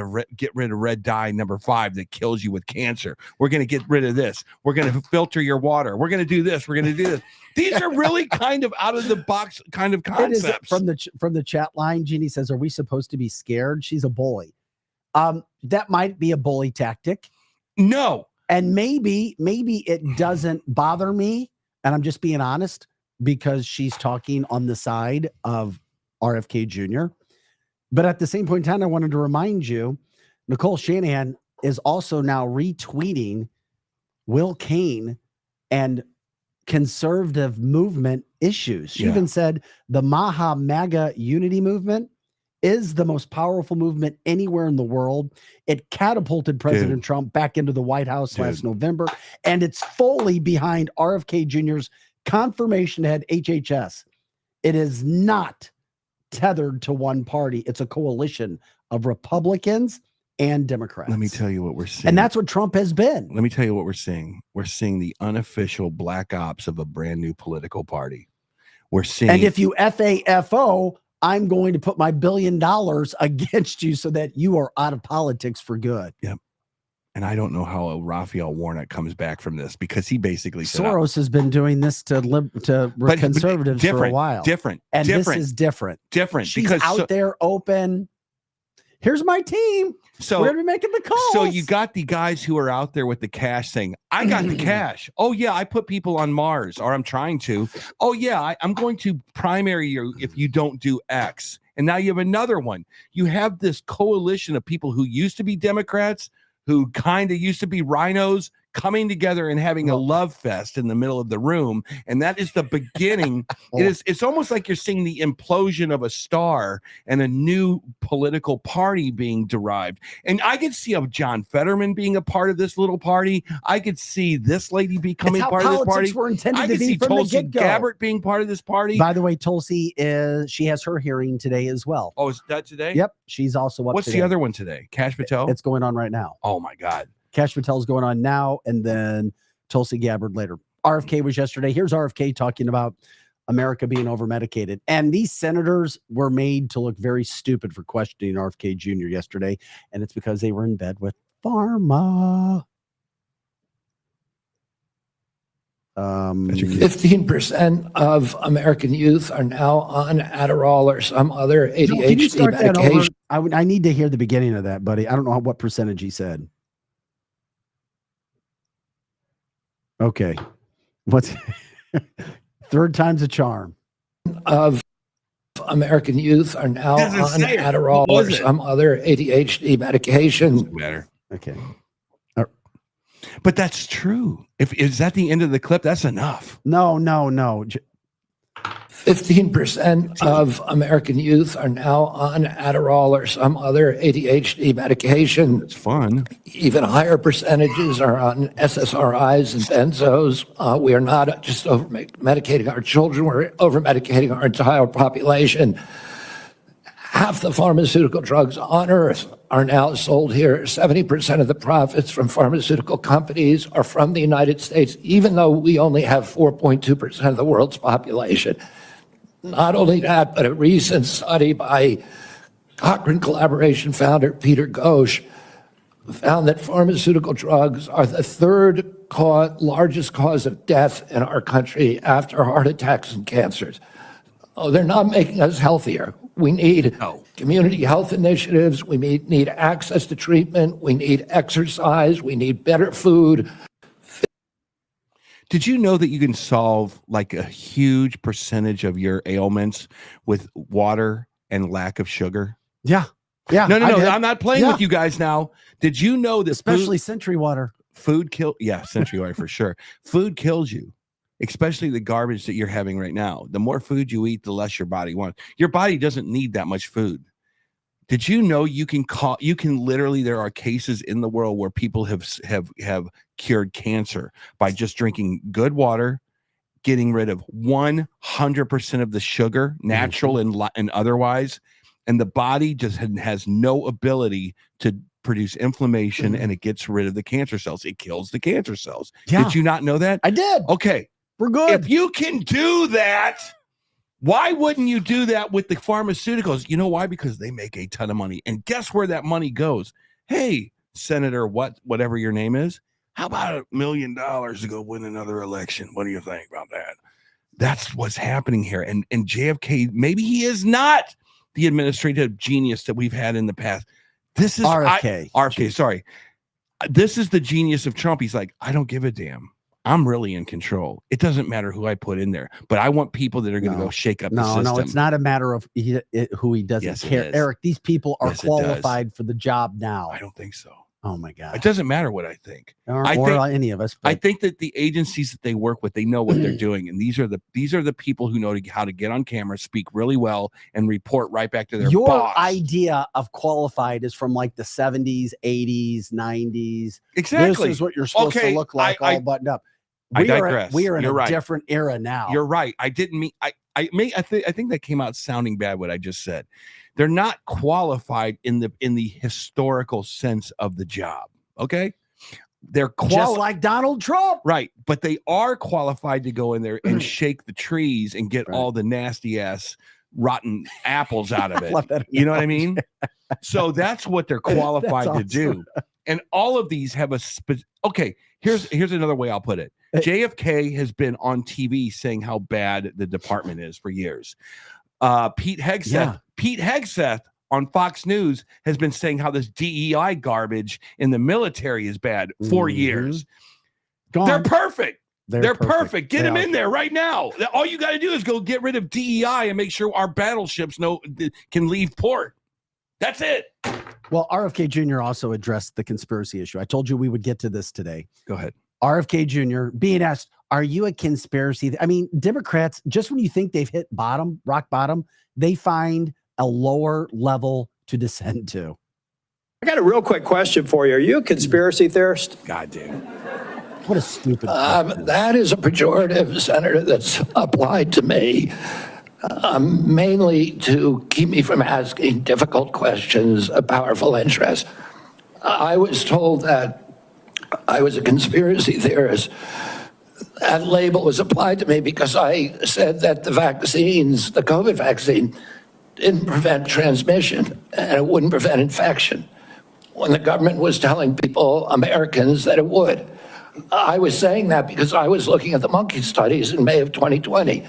of red dye number 5 that kills you with cancer. We're going to get rid of this. We're going to filter your water. We're going to do this. We're going to do this. These are really kind of out of the box kind of concepts. From the chat line, Jeannie says, "Are we supposed to be scared? She's a bully." That might be a bully tactic. No, and maybe it doesn't bother me, and I'm just being honest because she's talking on the side of RFK Jr. But at the same point in time, I wanted to remind you, Nicole Shanahan is also now retweeting Will Cain and conservative movement issues. She even said the Maha MAGA unity movement is the most powerful movement anywhere in the world. It catapulted President Trump back into the White House last November, and it's fully behind RFK Jr.'s confirmation to head HHS. It is not tethered to one party. It's a coalition of Republicans and Democrats. Let me tell you what we're seeing. And that's what Trump has been. Let me tell you what we're seeing. We're seeing the unofficial black ops of a brand new political party. We're seeing. And if you FAFO, I'm going to put my $1 billion against you so that you are out of politics for good. Yep. And I don't know how Raphael Warnock comes back from this because he basically said, Soros has been doing this to conservatives for a while. Different. This is different. Different. She's because out there open. Here's my team. So we're gonna be making the calls. So you got the guys who are out there with the cash saying, I got the cash. Oh yeah, I put people on Mars, or I'm trying to. Oh yeah, I'm going to primary you if you don't do X. And now you have another one. You have this coalition of people who used to be Democrats, who kind of used to be rhinos, coming together and having a love fest in the middle of the room. And that is the beginning. It's almost like you're seeing the implosion of a star and a new political party being derived. And I could see a John Fetterman being a part of this little party. I could see this lady becoming part of this party. Were intended I to could be see from Tulsi the get-go. Gabbard being part of this party. By the way, Tulsi she has her hearing today as well. Oh, is that today? Yep, she's also up. What's today. the other one today? Kash Patel? It's going on right now. Oh my God. Kash Patel's going on now, and then Tulsi Gabbard later. RFK was yesterday. Here's RFK talking about America being over-medicated. And these senators were made to look very stupid for questioning RFK Jr. yesterday, and it's because they were in bed with pharma. 15% of American youth are now on Adderall or some other ADHD medication. I need to hear the beginning of that, buddy. I don't know what percentage he said. Okay. What's third time's a charm? Of American youth are now on Adderall or some other ADHD medication. Better. Okay. But that's true. Is that the end of the clip? That's enough. No. 15% of American youth are now on Adderall or some other ADHD medication. It's fun. Even higher percentages are on SSRIs and benzos. We are not just over-medicating our children, we're over-medicating our entire population. Half the pharmaceutical drugs on Earth are now sold here. 70% of the profits from pharmaceutical companies are from the United States, even though we only have 4.2% of the world's population. Not only that, but a recent study by Cochrane Collaboration founder Peter Ghosh found that pharmaceutical drugs are the third largest cause of death in our country after heart attacks and cancers. Oh, they're not making us healthier. We need community health initiatives. We need access to treatment. We need exercise. We need better food. Did you know that you can solve like a huge percentage of your ailments with water and lack of sugar? Yeah. Yeah. No. I'm not playing with you guys now. Did you know that especially Century Water? Century Water for sure. Food kills you. Especially the garbage that you're having right now. The more food you eat, the less your body wants. Your body doesn't need that much food. Did you know you can literally, there are cases in the world where people have cured cancer by just drinking good water, getting rid of 100% of the sugar, natural and otherwise, and the body just has no ability to produce inflammation, and it gets rid of the cancer cells. It kills the cancer cells. Yeah. Did you not know that? I did. Okay. We're good. If you can do that, why wouldn't you do that with the pharmaceuticals? You know why? Because they make a ton of money. And guess where that money goes? Hey, Senator, whatever your name is, how about $1 million to go win another election? What do you think about that? That's what's happening here. And JFK, maybe he is not the administrative genius that we've had in the past. This is RFK, sorry. This is the genius of Trump. He's like, I don't give a damn. I'm really in control. It doesn't matter who I put in there, but I want people that are going to go shake up the system. No, it's not a matter of who he doesn't care. Eric, these people are qualified for the job now. I don't think so. Oh my God. It doesn't matter what I think. Or any of us. I think that the agencies that they work with, they know what they're doing. And these are the people who know how to get on camera, speak really well, and report right back to their boss. Your idea of qualified is from like the 70s, 80s, 90s. Exactly. This is what you're supposed to look like, all buttoned up. I digress. We are in a different era now. You're right. I didn't mean I think that came out sounding bad what I just said. They're not qualified in the historical sense of the job. Okay? They're just like Donald Trump. Right, but they are qualified to go in there and shake the trees and get all the nasty ass rotten apples out of it. You know what I mean? So that's what they're qualified to do. And all of these have okay, here's another way I'll put it. JFK has been on TV saying how bad the department is for years. Pete Hegseth on Fox News has been saying how this DEI garbage in the military is bad for years. They're perfect. They're perfect. Get them in there right now. All you got to do is go get rid of DEI and make sure our battleships can leave port. That's it. Well, RFK Jr. also addressed the conspiracy issue. I told you we would get to this today. Go ahead. RFK Jr. being asked, are you a conspiracy? I mean, Democrats, just when you think they've hit rock bottom, they find a lower level to descend to. I got a real quick question for you. Are you a conspiracy theorist? God damn. What a stupid. That is a pejorative, Senator, that's applied to me. Mainly to keep me from asking difficult questions of powerful interests. I was told that I was a conspiracy theorist. That label was applied to me because I said that the vaccines, the COVID vaccine, didn't prevent transmission and it wouldn't prevent infection, when the government was telling people, Americans, that it would. I was saying that because I was looking at the monkey studies in May of 2020.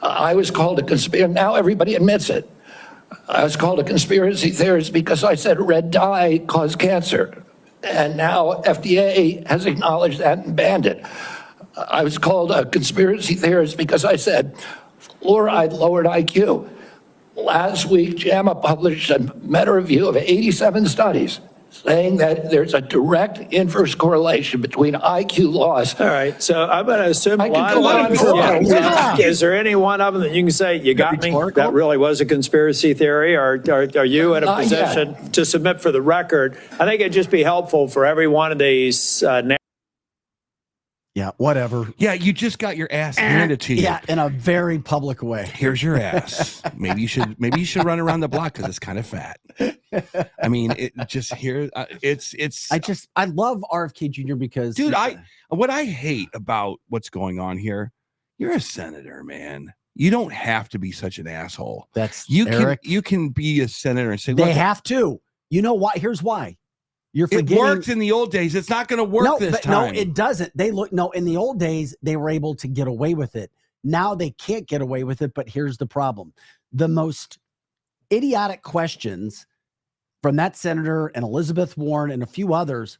I was called a conspiracy. Now everybody admits it. I was called a conspiracy theorist because I said red dye caused cancer. And now FDA has acknowledged that and banned it. I was called a conspiracy theorist because I said fluoride lowered IQ. Last week, JAMA published a meta-review of 87 studies saying that there's a direct inverse correlation between IQ loss. All right, so I'm going to assume I could go on for a while. Is there any one of them that you can say, you got me, that really was a conspiracy theory, or are you in a position to submit for the record? I think it'd just be helpful for every one of these Yeah, whatever. Yeah, you just got your ass handed to you. Yeah, in a very public way. Here's your ass. Maybe you should run around the block because it's kind of fat. I mean, I love RFK Jr. because, dude, what I hate about what's going on here, you're a senator, man. You don't have to be such an asshole. You can be a senator and say they have to. You know why? Here's why. You're forgetting. It worked in the old days. It's not going to work this time. No, it doesn't. In the old days, they were able to get away with it. Now they can't get away with it, but here's the problem. The most idiotic questions from that senator and Elizabeth Warren and a few others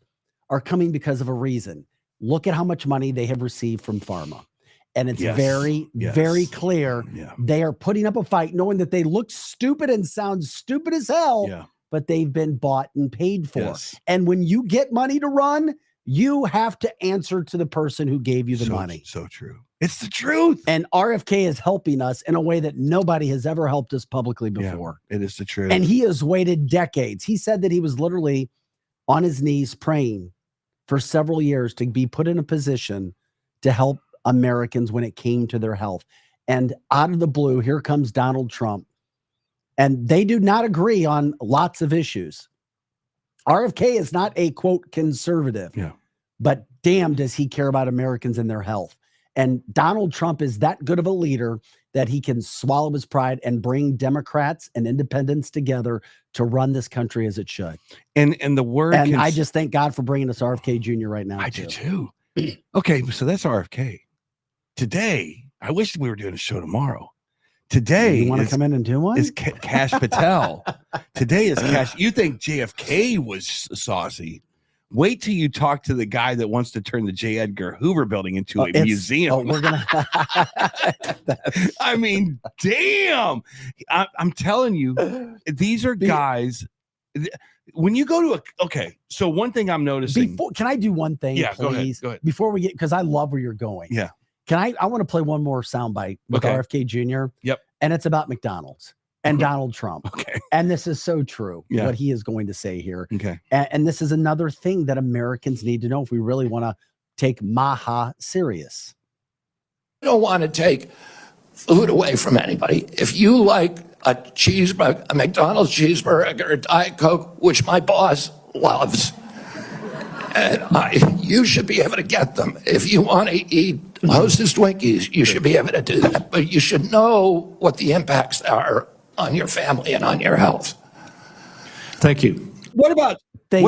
are coming because of a reason. Look at how much money they have received from pharma. And it's very clear they are putting up a fight knowing that they look stupid and sound stupid as hell. Yeah. But they've been bought and paid for. Yes. And when you get money to run, you have to answer to the person who gave you the money. So true. It's the truth. And RFK is helping us in a way that nobody has ever helped us publicly before. Yeah, it is the truth. And he has waited decades. He said that he was literally on his knees praying for several years to be put in a position to help Americans when it came to their health. And out of the blue, here comes Donald Trump. And they do not agree on lots of issues. RFK is not a, quote, conservative. Yeah. But damn, does he care about Americans and their health. And Donald Trump is that good of a leader that he can swallow his pride and bring Democrats and independents together to run this country as it should. And the word. And I just thank God for bringing us RFK Jr. right now. I do too. Okay, so that's RFK. Today, I wish we were doing a show tomorrow. Today, you want to come in and do one? Is Cash Patel. Today is Cash. You think JFK was saucy? Wait till you talk to the guy that wants to turn the J. Edgar Hoover building into a museum. We're gonna. I mean, damn! I'm telling you, these are guys. When you go to so one thing I'm noticing. Can I do one thing? Yeah, please? Go ahead. Before we get, because I love where you're going. Yeah. I want to play one more soundbite with RFK Jr. Yep. And it's about McDonald's and Donald Trump. Okay. And this is so true, what he is going to say here. Okay. And this is another thing that Americans need to know if we really want to take Maha serious. I don't want to take food away from anybody. If you like a cheeseburger, a McDonald's cheeseburger, or Diet Coke, which my boss loves, and you should be able to get them. If you want to eat Hostess Twinkies, you should be able to do that. But you should know what the impacts are on your family and on your health. Thank you. What about this?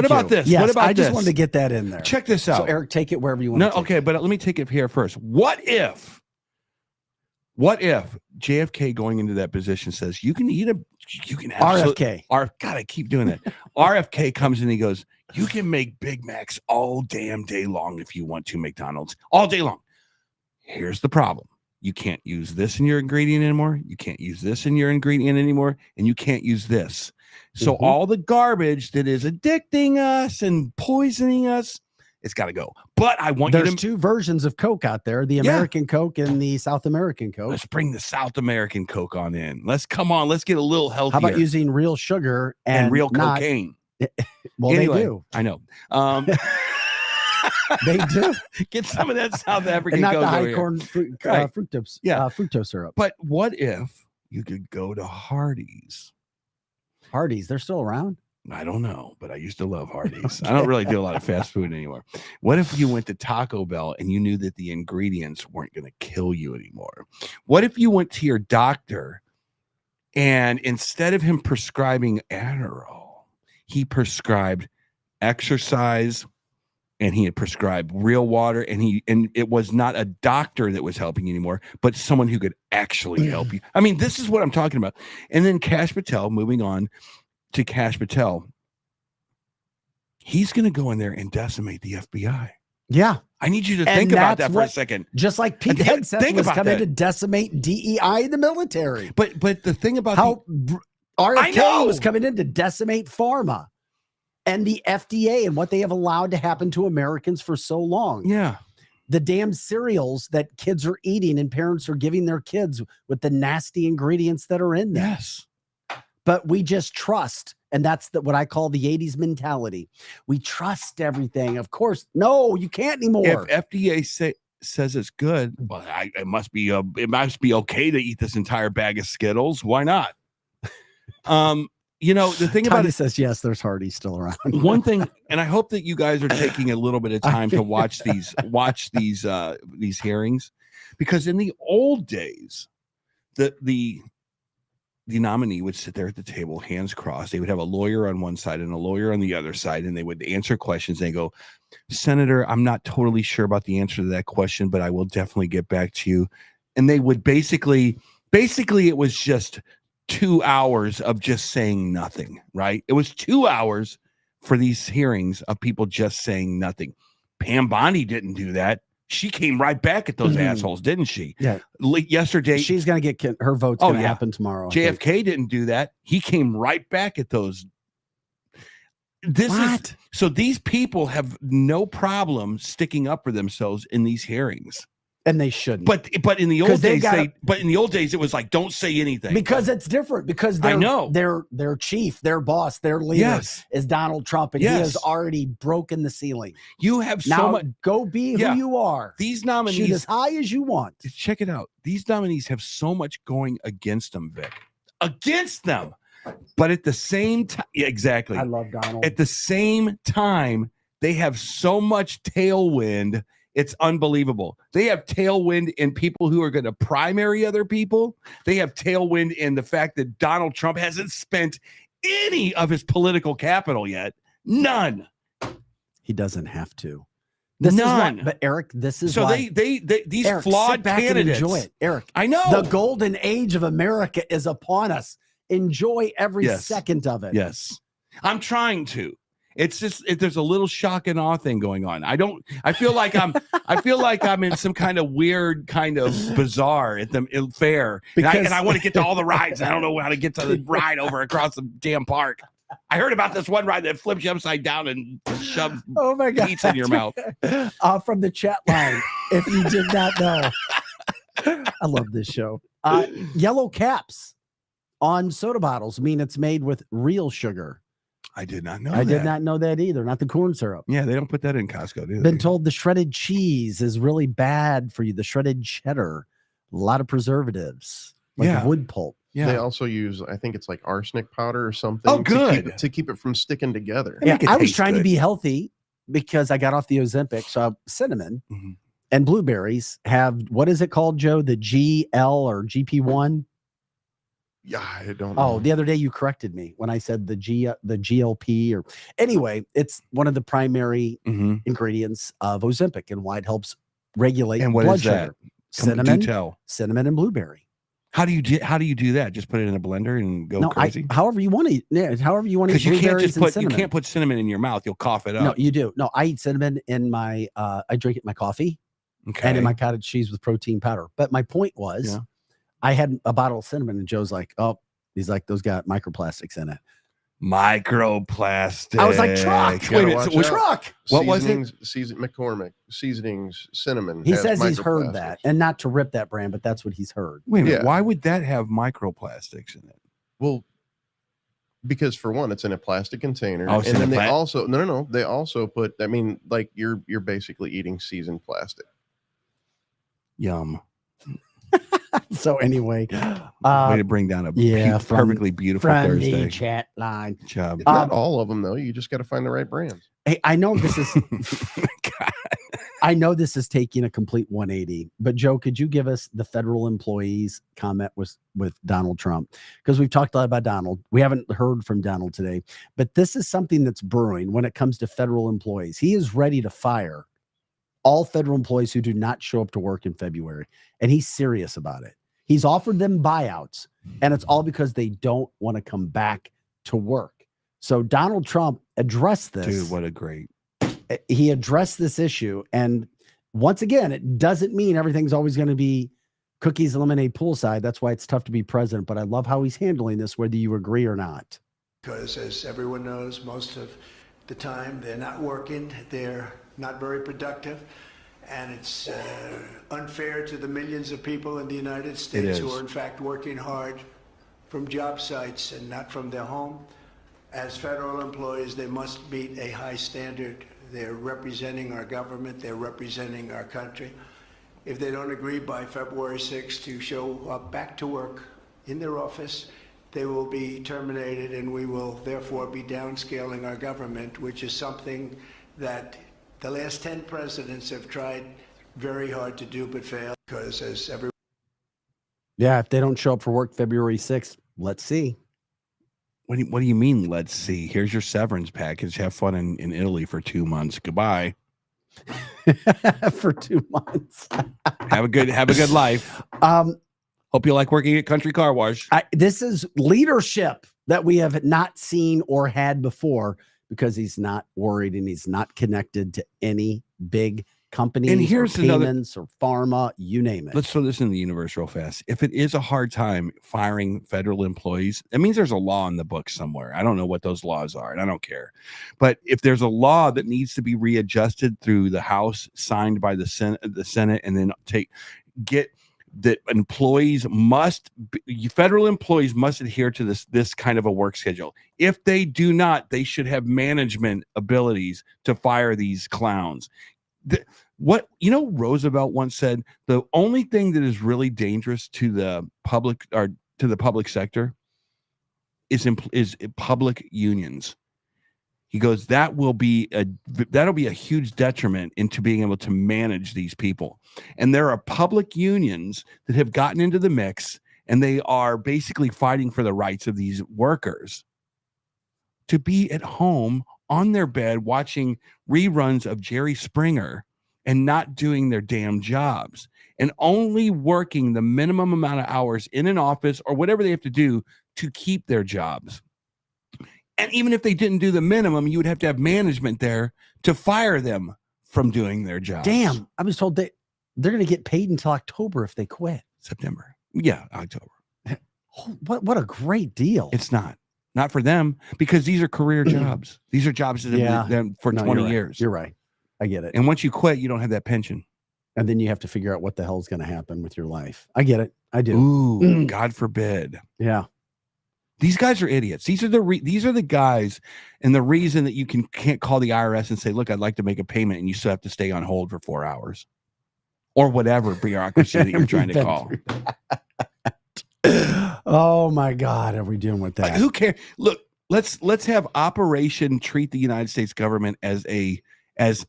Yes, What about I this? just wanted to get that in there. Check this out. So Eric, take it wherever you want. But let me take it here first. What if JFK going into that position says you can eat a you can RFK. God, I keep doing it. RFK comes in and he goes, you can make Big Macs all damn day long if you want to, McDonald's, all day long. Here's the problem. You can't use this in your ingredient anymore. You can't use this in your ingredient anymore. And you can't use this. So all the garbage that is addicting us and poisoning us, it's got to go. But I want There's you to... two versions of Coke out there, the American Coke and the South American Coke. Let's bring the South American Coke on in. Let's get a little healthier. How about using real sugar and real not, cocaine? Well, anyway, they do. I know. They do. Get some of that South African and not Coke the high over corn Right. fructose, Yeah. fructose syrup. But what if you could go to Hardee's? Hardee's, they're still around? I don't know, but I used to love Hardee's. I don't really do a lot of fast food anymore. What if you went to Taco Bell and you knew that the ingredients weren't going to kill you anymore? What if you went to your doctor and instead of him prescribing Adderall, he prescribed exercise and he had prescribed real water, and it was not a doctor that was helping you anymore, but someone who could actually help you. I mean, this is what I'm talking about. And then Kash Patel, moving on to Kash Patel, he's going to go in there and decimate the FBI. Yeah. I need you to think about that for a second. Just like Pete Hegseth was coming to decimate DEI in the military. But the thing about how RFK was coming in to decimate pharma and the FDA and what they have allowed to happen to Americans for so long. Yeah. The damn cereals that kids are eating and parents are giving their kids with the nasty ingredients that are in there. Yes. But we just trust. And that's what I call the 80s mentality. We trust everything. Of course, no, you can't anymore. If FDA says it's good, well, it must be okay to eat this entire bag of Skittles. Why not? You know, the thing about it says, yes, there's Hardee's still around. One thing, and I hope that you guys are taking a little bit of time to watch these hearings, because in the old days, the nominee would sit there at the table, hands crossed. They would have a lawyer on one side and a lawyer on the other side, and they would answer questions. They go, Senator, I'm not totally sure about the answer to that question, but I will definitely get back to you. And they would basically it was just 2 hours of just saying nothing, right? It was 2 hours for these hearings of people just saying nothing. Pam Bondi didn't do that. She came right back at those assholes, didn't she? Yeah. Yesterday, she's going to get her vote's going to happen tomorrow. JFK didn't do that. He came right back at those. So these people have no problem sticking up for themselves in these hearings. And they shouldn't. But in the old days, it was like, don't say anything. Because it's different. Because their chief, their boss, their leader is Donald Trump, and he has already broken the ceiling. You have now so much. Go be who you are. These nominees, shoot as high as you want. Check it out. These nominees have so much going against them, Vic. Against them. But at the same time, exactly. I love Donald. At the same time, they have so much tailwind. It's unbelievable. They have tailwind in people who are going to primary other people. They have tailwind in the fact that Donald Trump hasn't spent any of his political capital yet. None. He doesn't have to. None. But Eric, this is so why these Eric, flawed sit back candidates. And enjoy it, Eric. I know the golden age of America is upon us. Enjoy every second of it. Yes, I'm trying to. It's just there's a little shock and awe thing going on. I feel like I'm in some kind of weird kind of bazaar at the fair, and I want to get to all the rides. I don't know how to get to the ride over across the damn park. I heard about this one ride that flips you upside down and shoves pizza in your mouth. From the chat line, if you did not know. I love this show. Yellow caps on soda bottles mean it's made with real sugar. I did not know I did not know that either. Not the corn syrup. Yeah, they don't put that in Costco, do they? Been told the shredded cheese is really bad for you. The shredded cheddar, a lot of preservatives, like wood pulp. Yeah. They also use, I think it's like arsenic powder or something. Oh, good. To keep it from sticking together. Yeah, I was trying to be healthy because I got off the Ozempic. So cinnamon and blueberries have, what is it called, Joe? The GL or GP1? Yeah, I don't know. Oh, the other day you corrected me when I said the GLP or anyway, it's one of the primary ingredients of Ozempic and why it helps regulate and what blood is sugar. That? Cinnamon and blueberry. How do you do that? Just put it in a blender and go crazy? However you want to eat. Yeah, however you want to eat. Because you can't just you can't put cinnamon in your mouth. You'll cough it up. No, you do. No, I eat cinnamon in my I drink it in my coffee and in my cottage cheese with protein powder. But my point was I had a bottle of cinnamon and Joe's like, oh, he's like, those got microplastics in it. Microplastic. I was like, truck. Wait a minute, truck. What was it? McCormick Seasonings Cinnamon. He says he's heard that, and not to rip that brand, but that's what he's heard. Wait a minute, why would that have microplastics in it? Well, because for one, it's in a plastic container, Oh, and then they also they also put. I mean, like you're basically eating seasoned plastic. Yum. So anyway, way to bring down a perfectly beautiful Thursday. The chat line. Job. Not all of them though. You just got to find the right brands. Hey, I know this is. I know this is taking a complete 180, but Joe, could you give us the federal employees comment with Donald Trump? Because we've talked a lot about Donald. We haven't heard from Donald today, but this is something that's brewing when it comes to federal employees. He is ready to fire all federal employees who do not show up to work in February. And he's serious about it. He's offered them buyouts, and it's all because they don't want to come back to work. So Donald Trump addressed this. Dude, what a great. He addressed this issue. And once again, it doesn't mean everything's always going to be cookies and lemonade poolside. That's why it's tough to be president. But I love how he's handling this, whether you agree or not. Because as everyone knows, most of the time they're not working. They're not very productive. And it's unfair to the millions of people in the United States who are in fact working hard from job sites and not from their home. As federal employees, they must meet a high standard. They're representing our government. They're representing our country. If they don't agree by February 6th to show up back to work in their office, they will be terminated, and we will therefore be downscaling our government, which is something that the last 10 presidents have tried very hard to do but failed, because as everyone. Yeah, if they don't show up for work February 6th, let's see. What do you mean, let's see? Here's your severance package. Have fun in Italy for 2 months. Goodbye. For 2 months. Have a good life. Hope you like working at Country Car Wash. This is leadership that we have not seen or had before, because he's not worried and he's not connected to any big companies, and here's or payments or pharma, you name it. Let's throw this in the universe real fast. If it is a hard time firing federal employees, it means there's a law in the book somewhere. I don't know what those laws are, and I don't care. But if there's a law that needs to be readjusted through the House, signed by the Senate, and then get that federal employees must adhere to this kind of a work schedule. If they do not, they should have management abilities to fire these clowns. Roosevelt once said, the only thing that is really dangerous to the public or to the public sector is public unions. He goes, that'll be a huge detriment into being able to manage these people. And there are public unions that have gotten into the mix, and they are basically fighting for the rights of these workers to be at home on their bed watching reruns of Jerry Springer and not doing their damn jobs and only working the minimum amount of hours in an office or whatever they have to do to keep their jobs. And even if they didn't do the minimum, you would have to have management there to fire them from doing their job. Damn, I was told they're going to get paid until October if they quit. September. Yeah, October. What a great deal. It's not for them, because these are career jobs. These are jobs that have been for 20 years. You're right. I get it. And once you quit, you don't have that pension. And then you have to figure out what the hell is going to happen with your life. I get it. I do. Ooh, God forbid. Yeah. These guys are idiots. These are the guys, and the reason that you can't call the IRS and say, look, I'd like to make a payment, and you still have to stay on hold for 4 hours or whatever bureaucracy that you're trying to call. Oh my God, are we doing with that? Who cares? Look, let's have Operation treat the United States government as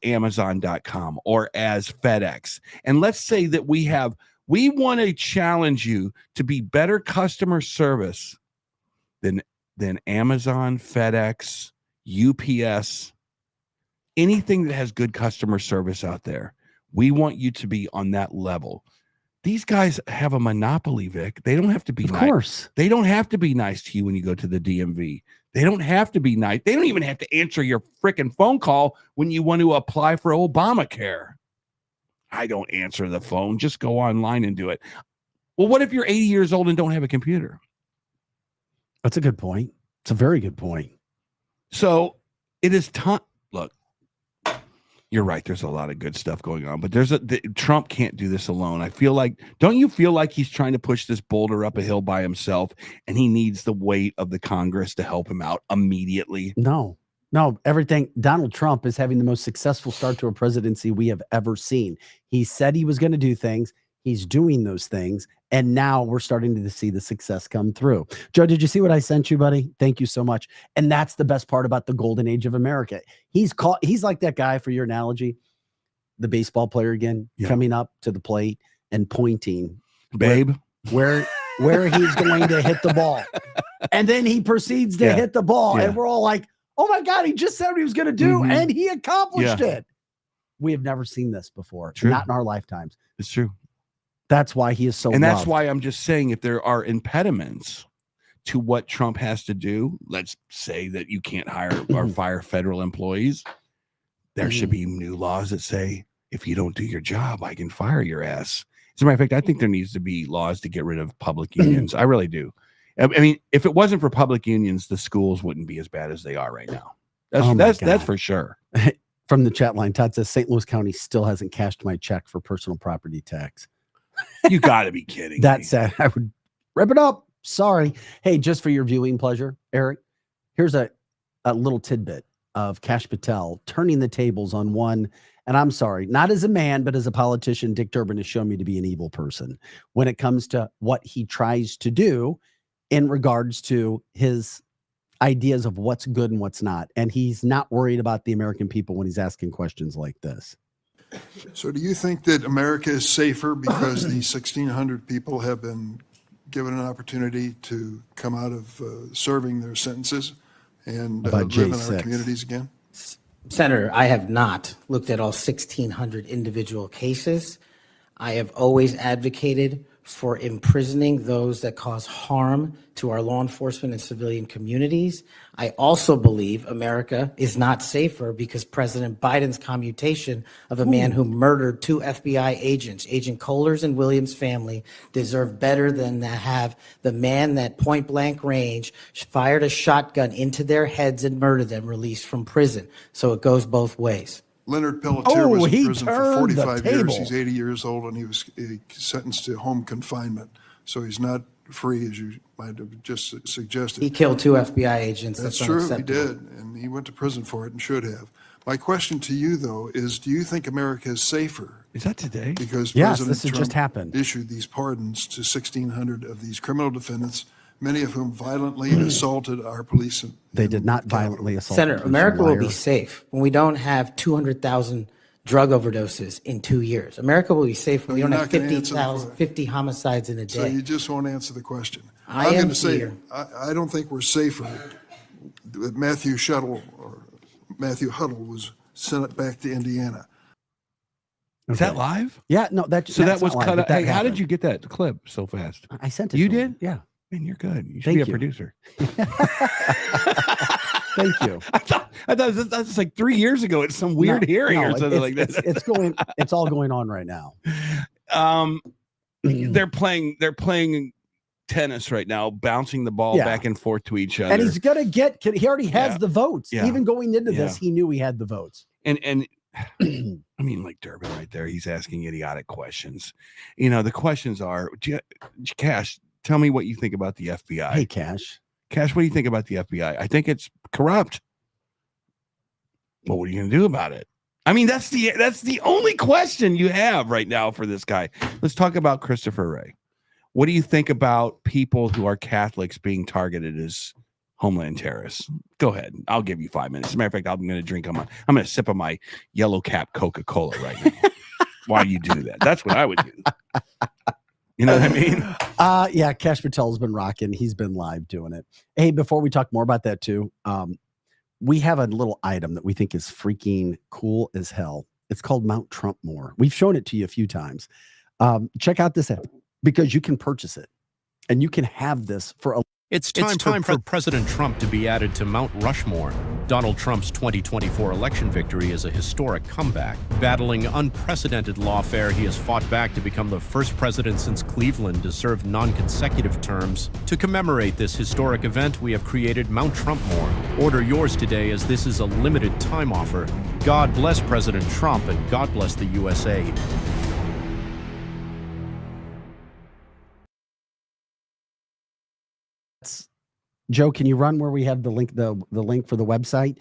Amazon.com or as FedEx. And let's say that we want to challenge you to be better customer service than Amazon, FedEx, UPS, anything that has good customer service out there. We want you to be on that level. these guys have a monopoly, Vic. They don't have to be Of nice. course. They don't have to be nice to you when you go to the DMV. They don't have to be nice. They don't even have to answer your freaking phone call when you want to apply for Obamacare. I don't answer the phone. Just go online and do it. Well, what if you're 80 years old and don't have a computer? That's a good point. It's a very good point. So it is time. Look, you're right. There's a lot of good stuff going on, but Trump can't do this alone. I feel like, don't you feel like he's trying to push this boulder up a hill by himself, and he needs the weight of the Congress to help him out immediately? No, everything. Donald Trump is having the most successful start to a presidency we have ever seen. He said he was going to do things. He's doing those things. And now we're starting to see the success come through. Joe, did you see what I sent you, buddy? Thank you so much. And that's the best part about the golden age of America. He's like that guy, for your analogy, the baseball player again, coming up to the plate and pointing, babe, where he's going to hit the ball. And then he proceeds to hit the ball. And we're all like, oh my God, he just said what he was going to do. And he accomplished it. We have never seen this before. True. Not in our lifetimes. It's true. That's why he is so and that's loved. why I'm just saying, if there are impediments to what Trump has to do, let's say that you can't hire or fire federal employees, there should be new laws that say, if you don't do your job, I can fire your ass. As a matter of fact, I think there needs to be laws to get rid of public unions. I really do. I mean, if it wasn't for public unions, the schools wouldn't be as bad as they are right now. That's for sure. From the chat line, Todd says St. Louis County still hasn't cashed my check for personal property tax. You got to be kidding. That's sad. I would rip it up. Sorry. Hey, just for your viewing pleasure, Eric, here's a little tidbit of Kash Patel turning the tables on one. And I'm sorry, not as a man, but as a politician, Dick Durbin has shown me to be an evil person when it comes to what he tries to do in regards to his ideas of what's good and what's not. And he's not worried about the American people when he's asking questions like this. So do you think that America is safer because these 1,600 people have been given an opportunity to come out of serving their sentences and live in our communities again? Senator, I have not looked at all 1,600 individual cases. I have always advocated for imprisoning those that cause harm to our law enforcement and civilian communities. I also believe America is not safer because President Biden's commutation of a man who murdered 2 FBI agents, Agent Kohler's and Williams' family, deserve better than to have the man that point blank range fired a shotgun into their heads and murdered them released from prison. So it goes both ways. Leonard Pelletier was in prison for 45 years. He's 80 years old, and he was sentenced to home confinement. So he's not free, as you might have just suggested. He killed 2 FBI agents. That's true, he did, and he went to prison for it and should have. My question to you, though, is do you think America is safer? Is that today? Because yes, President this has Trump just happened. Issued these pardons to 1,600 of these criminal defendants, many of whom violently assaulted our police. They did not violently assault. Senator, America will be safe when we don't have 200,000 drug overdoses in 2 years. America will be safe when we don't have 50 homicides in a day. So you just won't answer the question. I'm going to say, I don't think we're safer. Matthew Huddle was sent back to Indiana. Is that live? Yeah, no, that was cut out. Hey, how did you get that clip so fast? I sent it. You to did? him. Yeah. Man, you're good. You should be a producer. Thank you. I thought that's like 3 years ago at some weird hearing or something like that. It's all going on right now. They're playing tennis right now, bouncing the ball back and forth to each other. And he's gonna he already has the votes. Yeah. Even going into this, he knew he had the votes. And I mean, like Durbin right there, he's asking idiotic questions. You know, the questions are, Cash, tell me what you think about the FBI. Hey, Cash, what do you think about the FBI? I think it's corrupt. Well, what are you going to do about it? I mean, that's the only question you have right now for this guy. Let's talk about Christopher Wray. What do you think about people who are Catholics being targeted as homeland terrorists? Go ahead. I'll give you 5 minutes. As a matter of fact, I'm going to sip on my yellow cap Coca-Cola right now. Why you do that? That's what I would do. You know what I mean? Yeah, Kash Patel's been rocking. He's been live doing it. Hey, before we talk more about that too, we have a little item that we think is freaking cool as hell. It's called Mount Trumpmore. We've shown it to you a few times. check out this app because you can purchase it and you can have this for a It's time for President Trump to be added to Mount Rushmore. Donald Trump's 2024 election victory is a historic comeback. Battling unprecedented lawfare, he has fought back to become the first president since Cleveland to serve non-consecutive terms. To commemorate this historic event, we have created Mount Trumpmore. Order yours today as this is a limited time offer. God bless President Trump and God bless the USA. Joe, can you run where we have the link, the link for the website,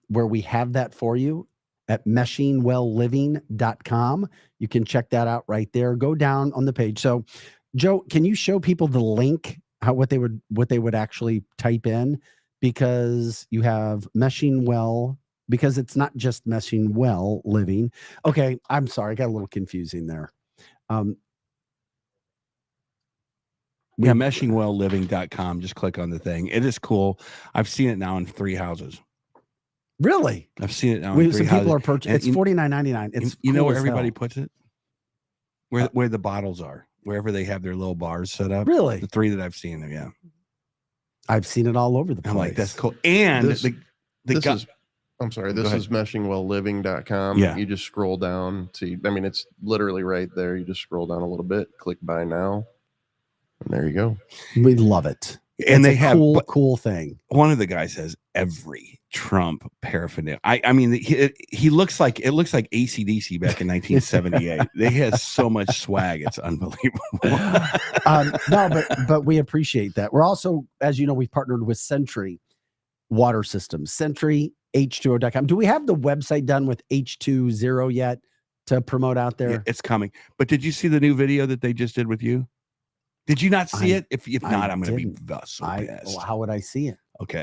where we have that for you at meshingwellliving.com. You can check that out right there. Go down on the page. So, Joe, can you show people the link, what they would actually type in? Because you have Meshing Well, because it's not just Meshing Well Living. Okay, I'm sorry, I got a little confusing there. Yeah, meshingwellliving.com. Just click on the thing. It is cool. I've seen it now in 3 houses. Really? I've seen it now in 3 some houses. people are purchasing. It's $49.99. It's you know cool where as everybody hell. puts it? Where the bottles are, wherever they have their little bars set up. Really? The 3 that I've seen them, yeah. I've seen it all over the place. I'm like, that's cool. And This is meshingwellliving.com. Yeah. You just scroll down to, I mean, it's literally right there. You just scroll down a little bit, click buy now, and there you go. We love it. And It's they a have cool thing. One of the guys has every Trump paraphernalia. I mean, he looks like AC/DC back in 1978. They has so much swag, it's unbelievable. No, but we appreciate that. We're also, as you know, we've partnered with Sentry Water Systems, SentryH2O.com. Do we have the website done with H20 yet to promote out there? Yeah, it's coming. But did you see the new video that they just did with you? Did you not see it? If not, I'm going to be so pissed. How would I see it? Okay.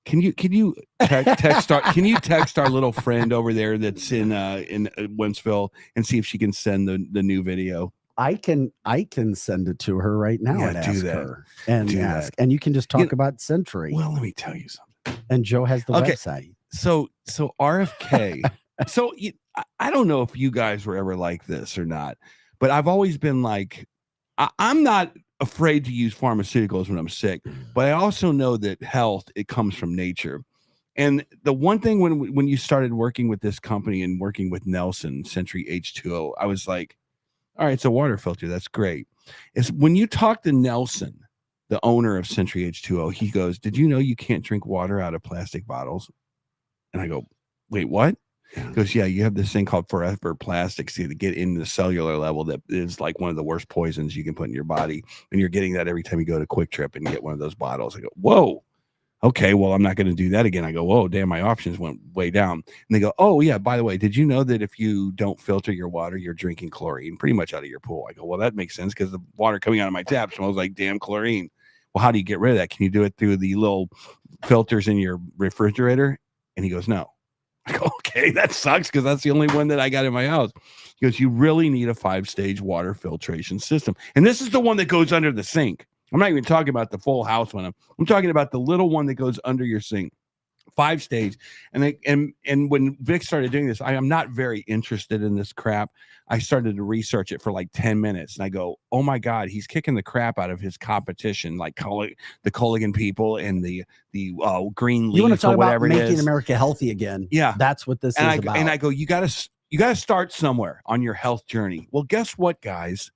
Can you text our little friend over there that's in Wentzville and see if she can send the new video? I can send it to her right now and ask her and ask, and you can just talk about Sentry. Well, let me tell you something. And Joe has the website. So RFK. So I don't know if you guys were ever like this or not, but I've always been like, I'm not afraid to use pharmaceuticals when I'm sick, but I also know that health, it comes from nature. And the one thing when you started working with this company and working with Nelson, Sentry H2O, I was like, all right, it's a water filter. That's great. It's when you talk to Nelson, the owner of Sentry H2O, he goes, did you know you can't drink water out of plastic bottles? And I go, wait, what? He goes, yeah, you have this thing called forever plastics to get into the cellular level that is like one of the worst poisons you can put in your body. And you're getting that every time you go to Quick Trip and get one of those bottles. I go, whoa. Okay, well, I'm not going to do that again. I go, whoa, damn, my options went way down. And they go, oh, yeah, by the way, did you know that if you don't filter your water, you're drinking chlorine pretty much out of your pool? I go, well, that makes sense because the water coming out of my tap smells like damn chlorine. Well, how do you get rid of that? Can you do it through the little filters in your refrigerator? And he goes, no. I go, okay, that sucks because that's the only one that I got in my house. He goes, you really need a 5-stage water filtration system. And this is the one that goes under the sink. I'm not even talking about the full house one. I'm talking about the little one that goes under your sink. 5-stage. And when Vic started doing this, I am not very interested in this crap. I started to research it for like 10 minutes. And I go, oh my God, he's kicking the crap out of his competition, like the Culligan people and the green leaf. You want to talk about making it is. America healthy again? Yeah. That's what this is about. And I go, you got to start somewhere on your health journey. Well, guess what, guys?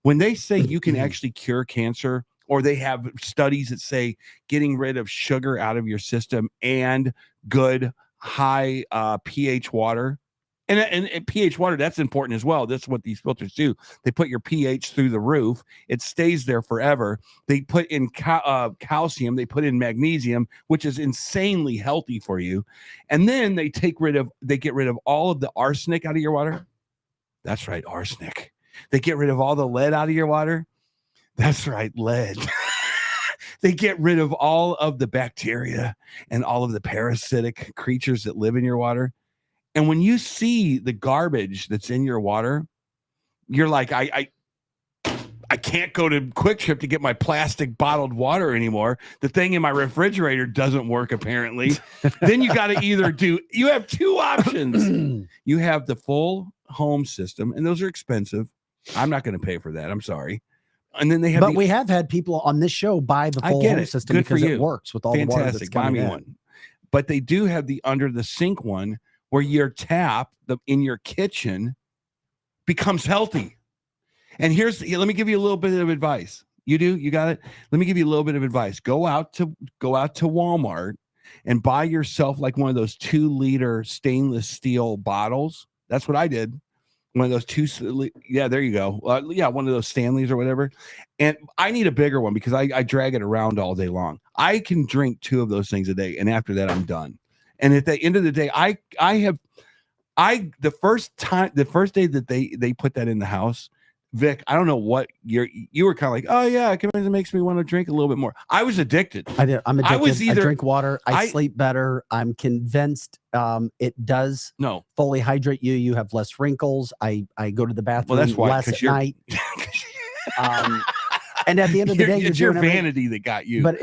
When they say you can actually cure cancer, or they have studies that say getting rid of sugar out of your system and good high pH water. And pH water, that's important as well. That's what these filters do. They put your pH through the roof. It stays there forever. They put in calcium. They put in magnesium, which is insanely healthy for you. And then they get rid of all of the arsenic out of your water. That's right, arsenic. They get rid of all the lead out of your water. That's right, lead. They get rid of all of the bacteria and all of the parasitic creatures that live in your water. And when you see the garbage that's in your water, you're like, I can't go to Quick Trip to get my plastic bottled water anymore. The thing in my refrigerator doesn't work, apparently. Then you got to you have 2 options. You have the full home system, and those are expensive. I'm not going to pay for that. I'm sorry. And then they have, but we have had people on this show buy the full home system because it works with all the water that's coming in. One. But they do have the under the sink one where your tap in your kitchen becomes healthy. And let me give you a little bit of advice. You got it. Let me give you a little bit of advice. Go out to Walmart and buy yourself like one of those 2-liter stainless steel bottles. That's what I did. One of those there you go. One of those Stanleys or whatever. And I need a bigger one because I drag it around all day long. I can drink 2 of those things a day, and after that, I'm done. And at the end of the day, the first day that they put that in the house, Vic, I don't know what you were kind of like, oh yeah, it makes me want to drink a little bit more. I was addicted. I'm addicted. I drink water. I sleep better. I'm convinced it does fully hydrate you. You have less wrinkles. I go to the bathroom less at night. And at the end of the day, it's your vanity that got you. But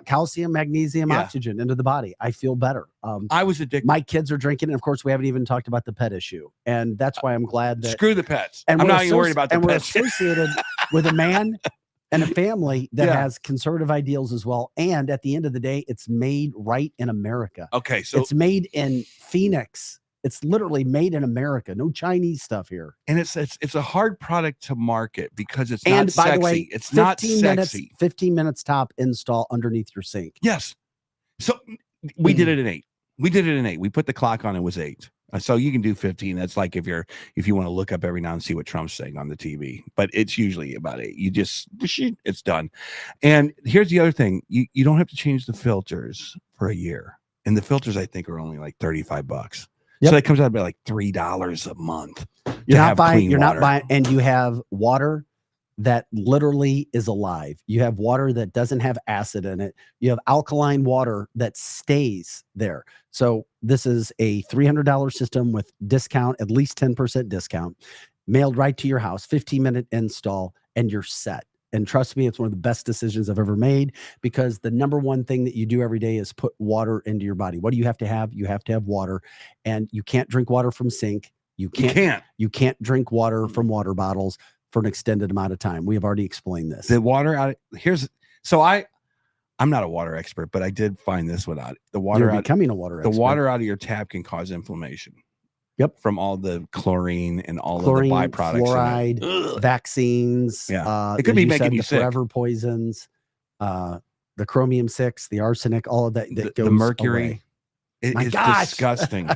calcium, magnesium, oxygen into the body. I feel better. I was addicted. My kids are drinking, and of course, we haven't even talked about the pet issue. And that's why I'm glad that screw the pets. And I'm not even worried about the pets. We're associated with a man and a family that has conservative ideals as well. And at the end of the day, it's made right in America. Okay, so it's made in Phoenix. It's literally made in America. No Chinese stuff here. And it's a hard product to market because it's not sexy. By the way, it's not sexy. 15 minutes top install underneath your sink. Yes. So we did it in 8. We put the clock on. It was 8. So you can do 15. That's like if you want to look up every now and see what Trump's saying on the TV, but it's usually about 8. It's done. And here's the other thing. You don't have to change the filters for a year. And the filters, I think, are only like $35. Yep. So that comes out to be like $3 a month. You're not buying, and you have water that literally is alive. You have water that doesn't have acid in it. You have alkaline water that stays there. So this is a $300 system with discount, at least 10% discount, mailed right to your house, 15-minute install, and you're set. And trust me, it's one of the best decisions I've ever made because the number one thing that you do every day is put water into your body. What do you have to have? You have to have water, and you can't drink water from sink. You can't drink water from water bottles for an extended amount of time. We have already explained this. The water out I'm not a water expert, but I did find this one out. The water becoming a water expert. The water out of your tap can cause inflammation. Yep. From all the chlorine and all of the byproducts. Fluoride, vaccines. Yeah. It could be making you sick. Forever poisons, the chromium-6, the arsenic, all of that goes the mercury. Away. It is disgusting.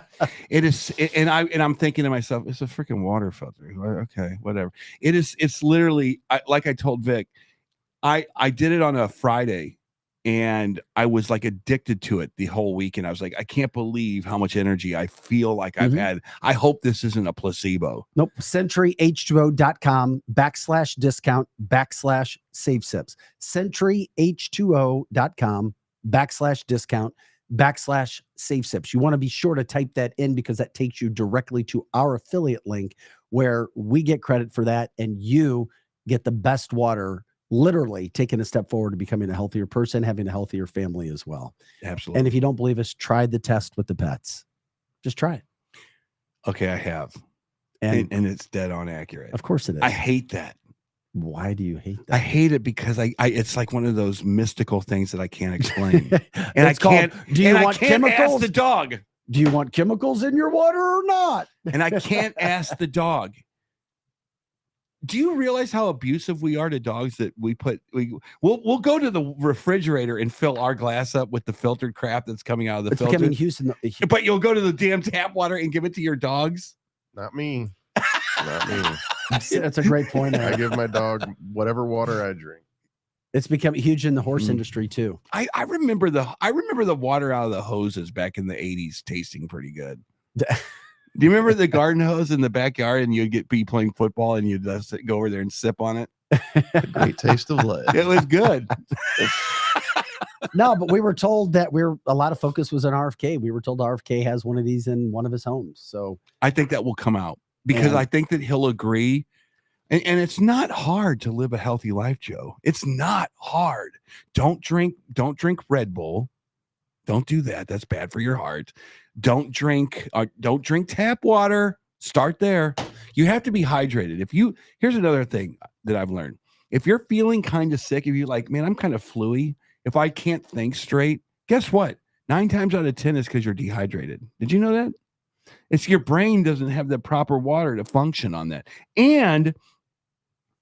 It is. And I'm thinking to myself, it's a freaking water filter. Okay, whatever. It's literally, like I told Vic, I did it on a Friday. And I was like addicted to it the whole week. And I was like, I can't believe how much energy I feel like I've had. I hope this isn't a placebo. Nope. CenturyH2O.com/discount/save-sips. CenturyH2O.com/discount/save-sips. You want to be sure to type that in because that takes you directly to our affiliate link where we get credit for that and you get the best water, literally taking a step forward to becoming a healthier person, having a healthier family as well. Absolutely. And if you don't believe us, try the test with the pets. Just try it. Okay, I have. And it's dead on accurate. Of course it is. I hate that. Why do you hate that? I hate it because I it's like one of those mystical things that I can't explain. And it's called, do you want chemicals? Ask the dog. Do you want chemicals in your water or not? And I can't ask the dog. Do you realize how abusive we are to dogs that we'll go to the refrigerator and fill our glass up with the filtered crap that's coming out of the filter. Becoming Houston, but you'll go to the damn tap water and give it to your dogs? Not me. Not me. That's a great point. I give my dog whatever water I drink. It's become huge in the horse industry too. I remember the water out of the hoses back in the 80s tasting pretty good. Do you remember the garden hose in the backyard and you'd be playing football and you'd go over there and sip on it? A great taste of lead. It was good. No, but we were told that a lot of focus was on RFK. We were told RFK has one of these in one of his homes. So I think that will come out because I think that he'll agree. And it's not hard to live a healthy life, Joe. It's not hard. Don't drink Red Bull. Don't do that. That's bad for your heart. Don't drink tap water. Start there. You have to be hydrated. Here's another thing that I've learned. If you're feeling kind of sick, if you're like, man, I'm kind of fluey, if I can't think straight, guess what? 9 times out of 10 is because you're dehydrated. Did you know that? It's your brain doesn't have the proper water to function on that. And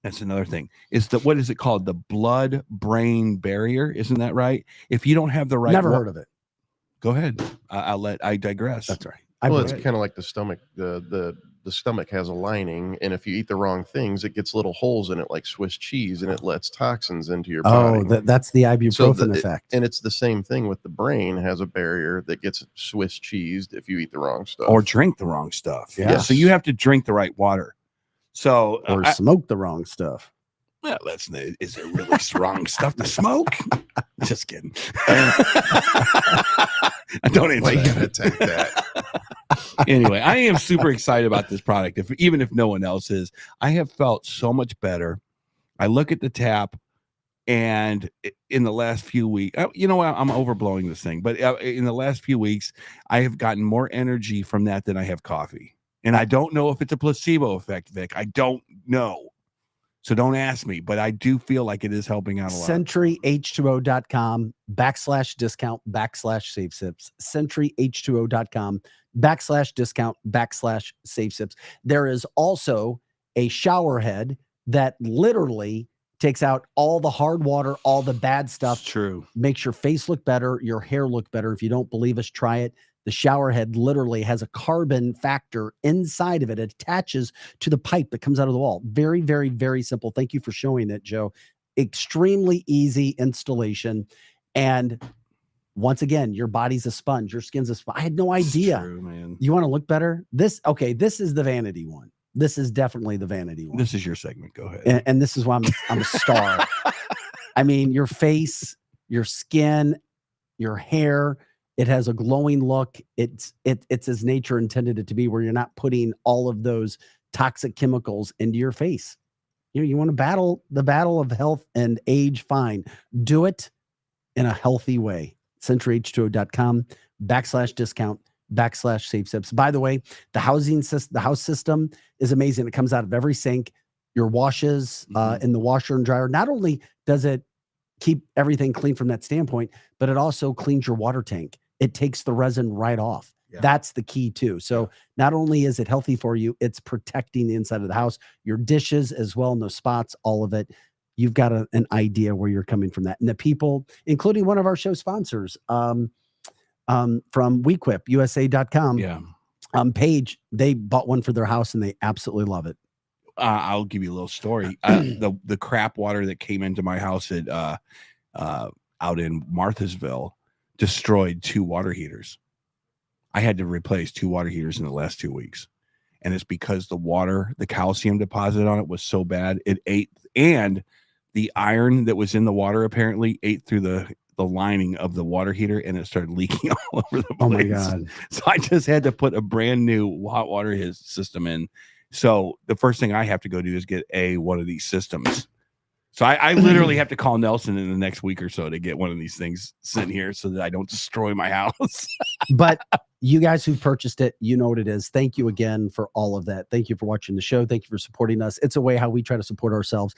that's another thing. Is that what is it called? The blood-brain barrier. Isn't that right? If you don't have the right, Never heard of it. Go ahead. I digress. That's right. Well, it's kind of like the stomach. The stomach has a lining, and if you eat the wrong things, it gets little holes in it, like Swiss cheese, and it lets toxins into your body. Oh, that's the ibuprofen effect. And it's the same thing with the brain. Has a barrier that gets Swiss cheesed if you eat the wrong stuff or drink the wrong stuff. Yeah. So you have to drink the right water. So or smoke the wrong stuff. Well, is it really wrong stuff to smoke? Just kidding. Don't answer that. Attack that. Anyway, I am super excited about this product. Even if no one else is, I have felt so much better. I look at the tap, and in the last few weeks, you know what? I'm overblowing this thing, but in the last few weeks, I have gotten more energy from that than I have coffee. And I don't know if it's a placebo effect, Vic. I don't know. So don't ask me, but I do feel like it is helping out a lot. CenturyH2O.com/discount/SafeSips. CenturyH2O.com/discount/SafeSips. There is also a shower head that literally takes out all the hard water, all the bad stuff. It's true. Makes your face look better, your hair look better. If you don't believe us, try it. The shower head literally has a carbon factor inside of it. It attaches to the pipe that comes out of the wall. Very, very, very simple. Thank you for showing it, Joe. Extremely easy installation. And once again, your body's a sponge. Your skin's a sponge. I had no idea. True, man. You want to look better? This is the vanity one. This is definitely the vanity one. This is your segment. Go ahead. And this is why I'm a star. I mean, your face, your skin, your hair, it has a glowing look. It's as nature intended it to be, where you're not putting all of those toxic chemicals into your face. You want to battle the battle of health and age, fine. Do it in a healthy way. CenturyH2O.com/discount/SafeSips. By the way, the house system is amazing. It comes out of every sink, your washes in the washer and dryer. Not only does it keep everything clean from that standpoint, but it also cleans your water tank. It takes the resin right off. Yeah. That's the key too. So not only is it healthy for you, it's protecting the inside of the house, your dishes as well, no spots, all of it. You've got an idea where you're coming from that. And the people, including one of our show sponsors, from WeQuipUSA.com, Paige, they bought one for their house and they absolutely love it. I'll give you a little story. The crap water that came into my house at out in Marthasville destroyed 2 water heaters. I had to replace 2 water heaters in the last 2 weeks. And it's because the calcium deposit on it was so bad. It ate, and the iron that was in the water apparently ate through the lining of the water heater, and it started leaking all over the place. Oh my God. So I just had to put a brand new hot water system in. So the first thing I have to go do is get one of these systems. So I literally have to call Nelson in the next week or so to get one of these things sent here so that I don't destroy my house. But you guys who've purchased it, you know what it is. Thank you again for all of that. Thank you for watching the show. Thank you for supporting us. It's a way how we try to support ourselves.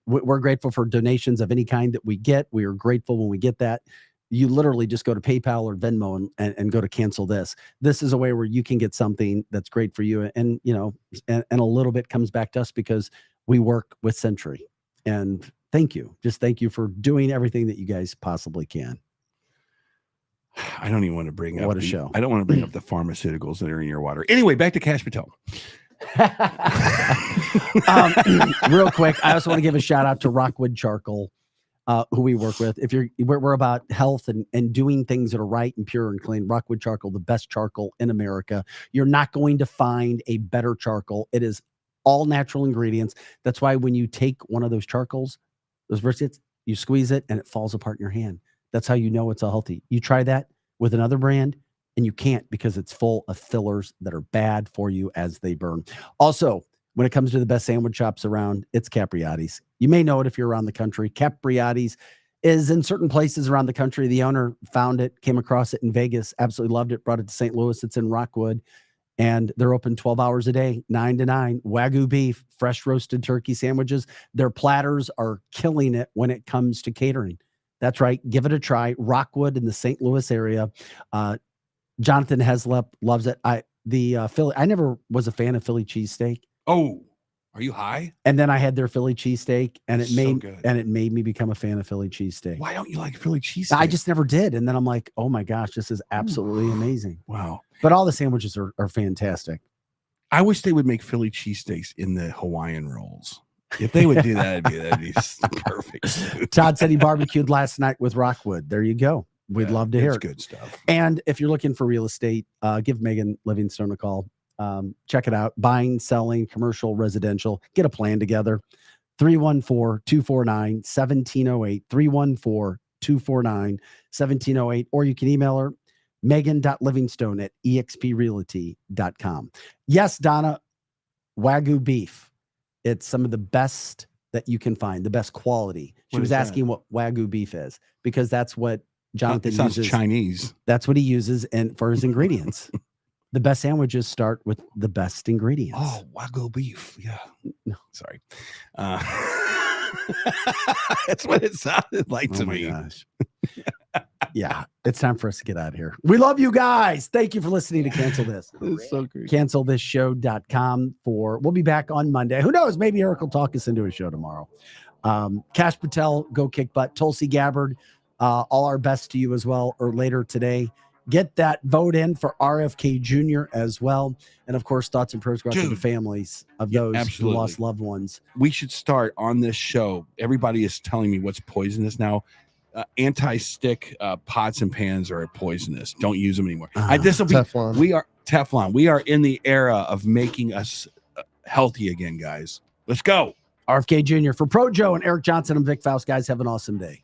We're grateful for donations of any kind that we get. We are grateful when we get that. You literally just go to PayPal or Venmo and go to cancel this. This is a way where you can get something that's great for you. And, and a little bit comes back to us because we work with Century. And thank you. Just thank you for doing everything that you guys possibly can. I don't even want to bring up what a show. I don't want to bring up the pharmaceuticals that are in your water. Anyway, back to Cash Patel. Real quick, I also want to give a shout out to Rockwood Charcoal, who we work with. We're about health and doing things that are right and pure and clean. Rockwood Charcoal, the best charcoal in America. You're not going to find a better charcoal. It is all natural ingredients. That's why when you take one of those charcoals, those briquettes, you squeeze it and it falls apart in your hand. That's how you know it's all healthy. You try that with another brand and you can't, because it's full of fillers that are bad for you as they burn. Also, when it comes to the best sandwich shops around, it's Capriati's. You may know it if you're around the country. Capriati's is in certain places around the country. The owner found it, came across it in Vegas, absolutely loved it, brought it to St. Louis. It's in Rockwood. And they're open 12 hours a day, 9 to 9. Wagyu beef, fresh roasted turkey sandwiches. Their platters are killing it when it comes to catering. That's right. Give it a try. Rockwood in the St. Louis area. Jonathan Heslop loves it. I never was a fan of Philly cheesesteak. Oh, are you high? And then I had their Philly cheesesteak, and It's it so made good. me become a fan of Philly cheesesteak. Why don't you like Philly cheesesteak? I just never did. And then I'm like, oh my gosh, this is absolutely amazing. Wow. But all the sandwiches are fantastic. I wish they would make Philly cheesesteaks in the Hawaiian rolls. If they would do that, that'd be perfect. Todd said he barbecued last night with Rockwood. There you go. We'd love to hear it's it. good stuff. And if you're looking for real estate, give Megan Livingstone a call. Check it out. Buying, selling, commercial, residential. Get a plan together. 314-249-1708. 314-249-1708. Or you can email her, megan.livingstone@exprealty.com. Yes, Donna, Wagyu beef. It's some of the best that you can find, the best quality. She was asking what Wagyu beef is, because that's what Jonathan sounds uses. Chinese. That's what he uses for his ingredients. The best sandwiches start with the best ingredients. Oh, Wagyu beef. Yeah. No, sorry. That's what it sounded like to me. Gosh. Yeah, it's time for us to get out of here. We love you guys. Thank you for listening to Cancel This. It's so great. CancelThisShow.com we'll be back on Monday. Who knows? Maybe Eric will talk us into a show tomorrow. Cash Patel, go kick butt. Tulsi Gabbard, all our best to you as well, or later today. Get that vote in for RFK Jr. as well. And of course, thoughts and prayers go out to the families of those who lost loved ones. We should start on this show. Everybody is telling me what's poisonous now. Anti-stick pots and pans are poisonous. Don't use them anymore. This will be Teflon. We are Teflon. We are in the era of making us healthy again, guys. Let's go. RFK Jr. For Pro Joe and Eric Johnson, I'm Vic Faust. Guys, have an awesome day.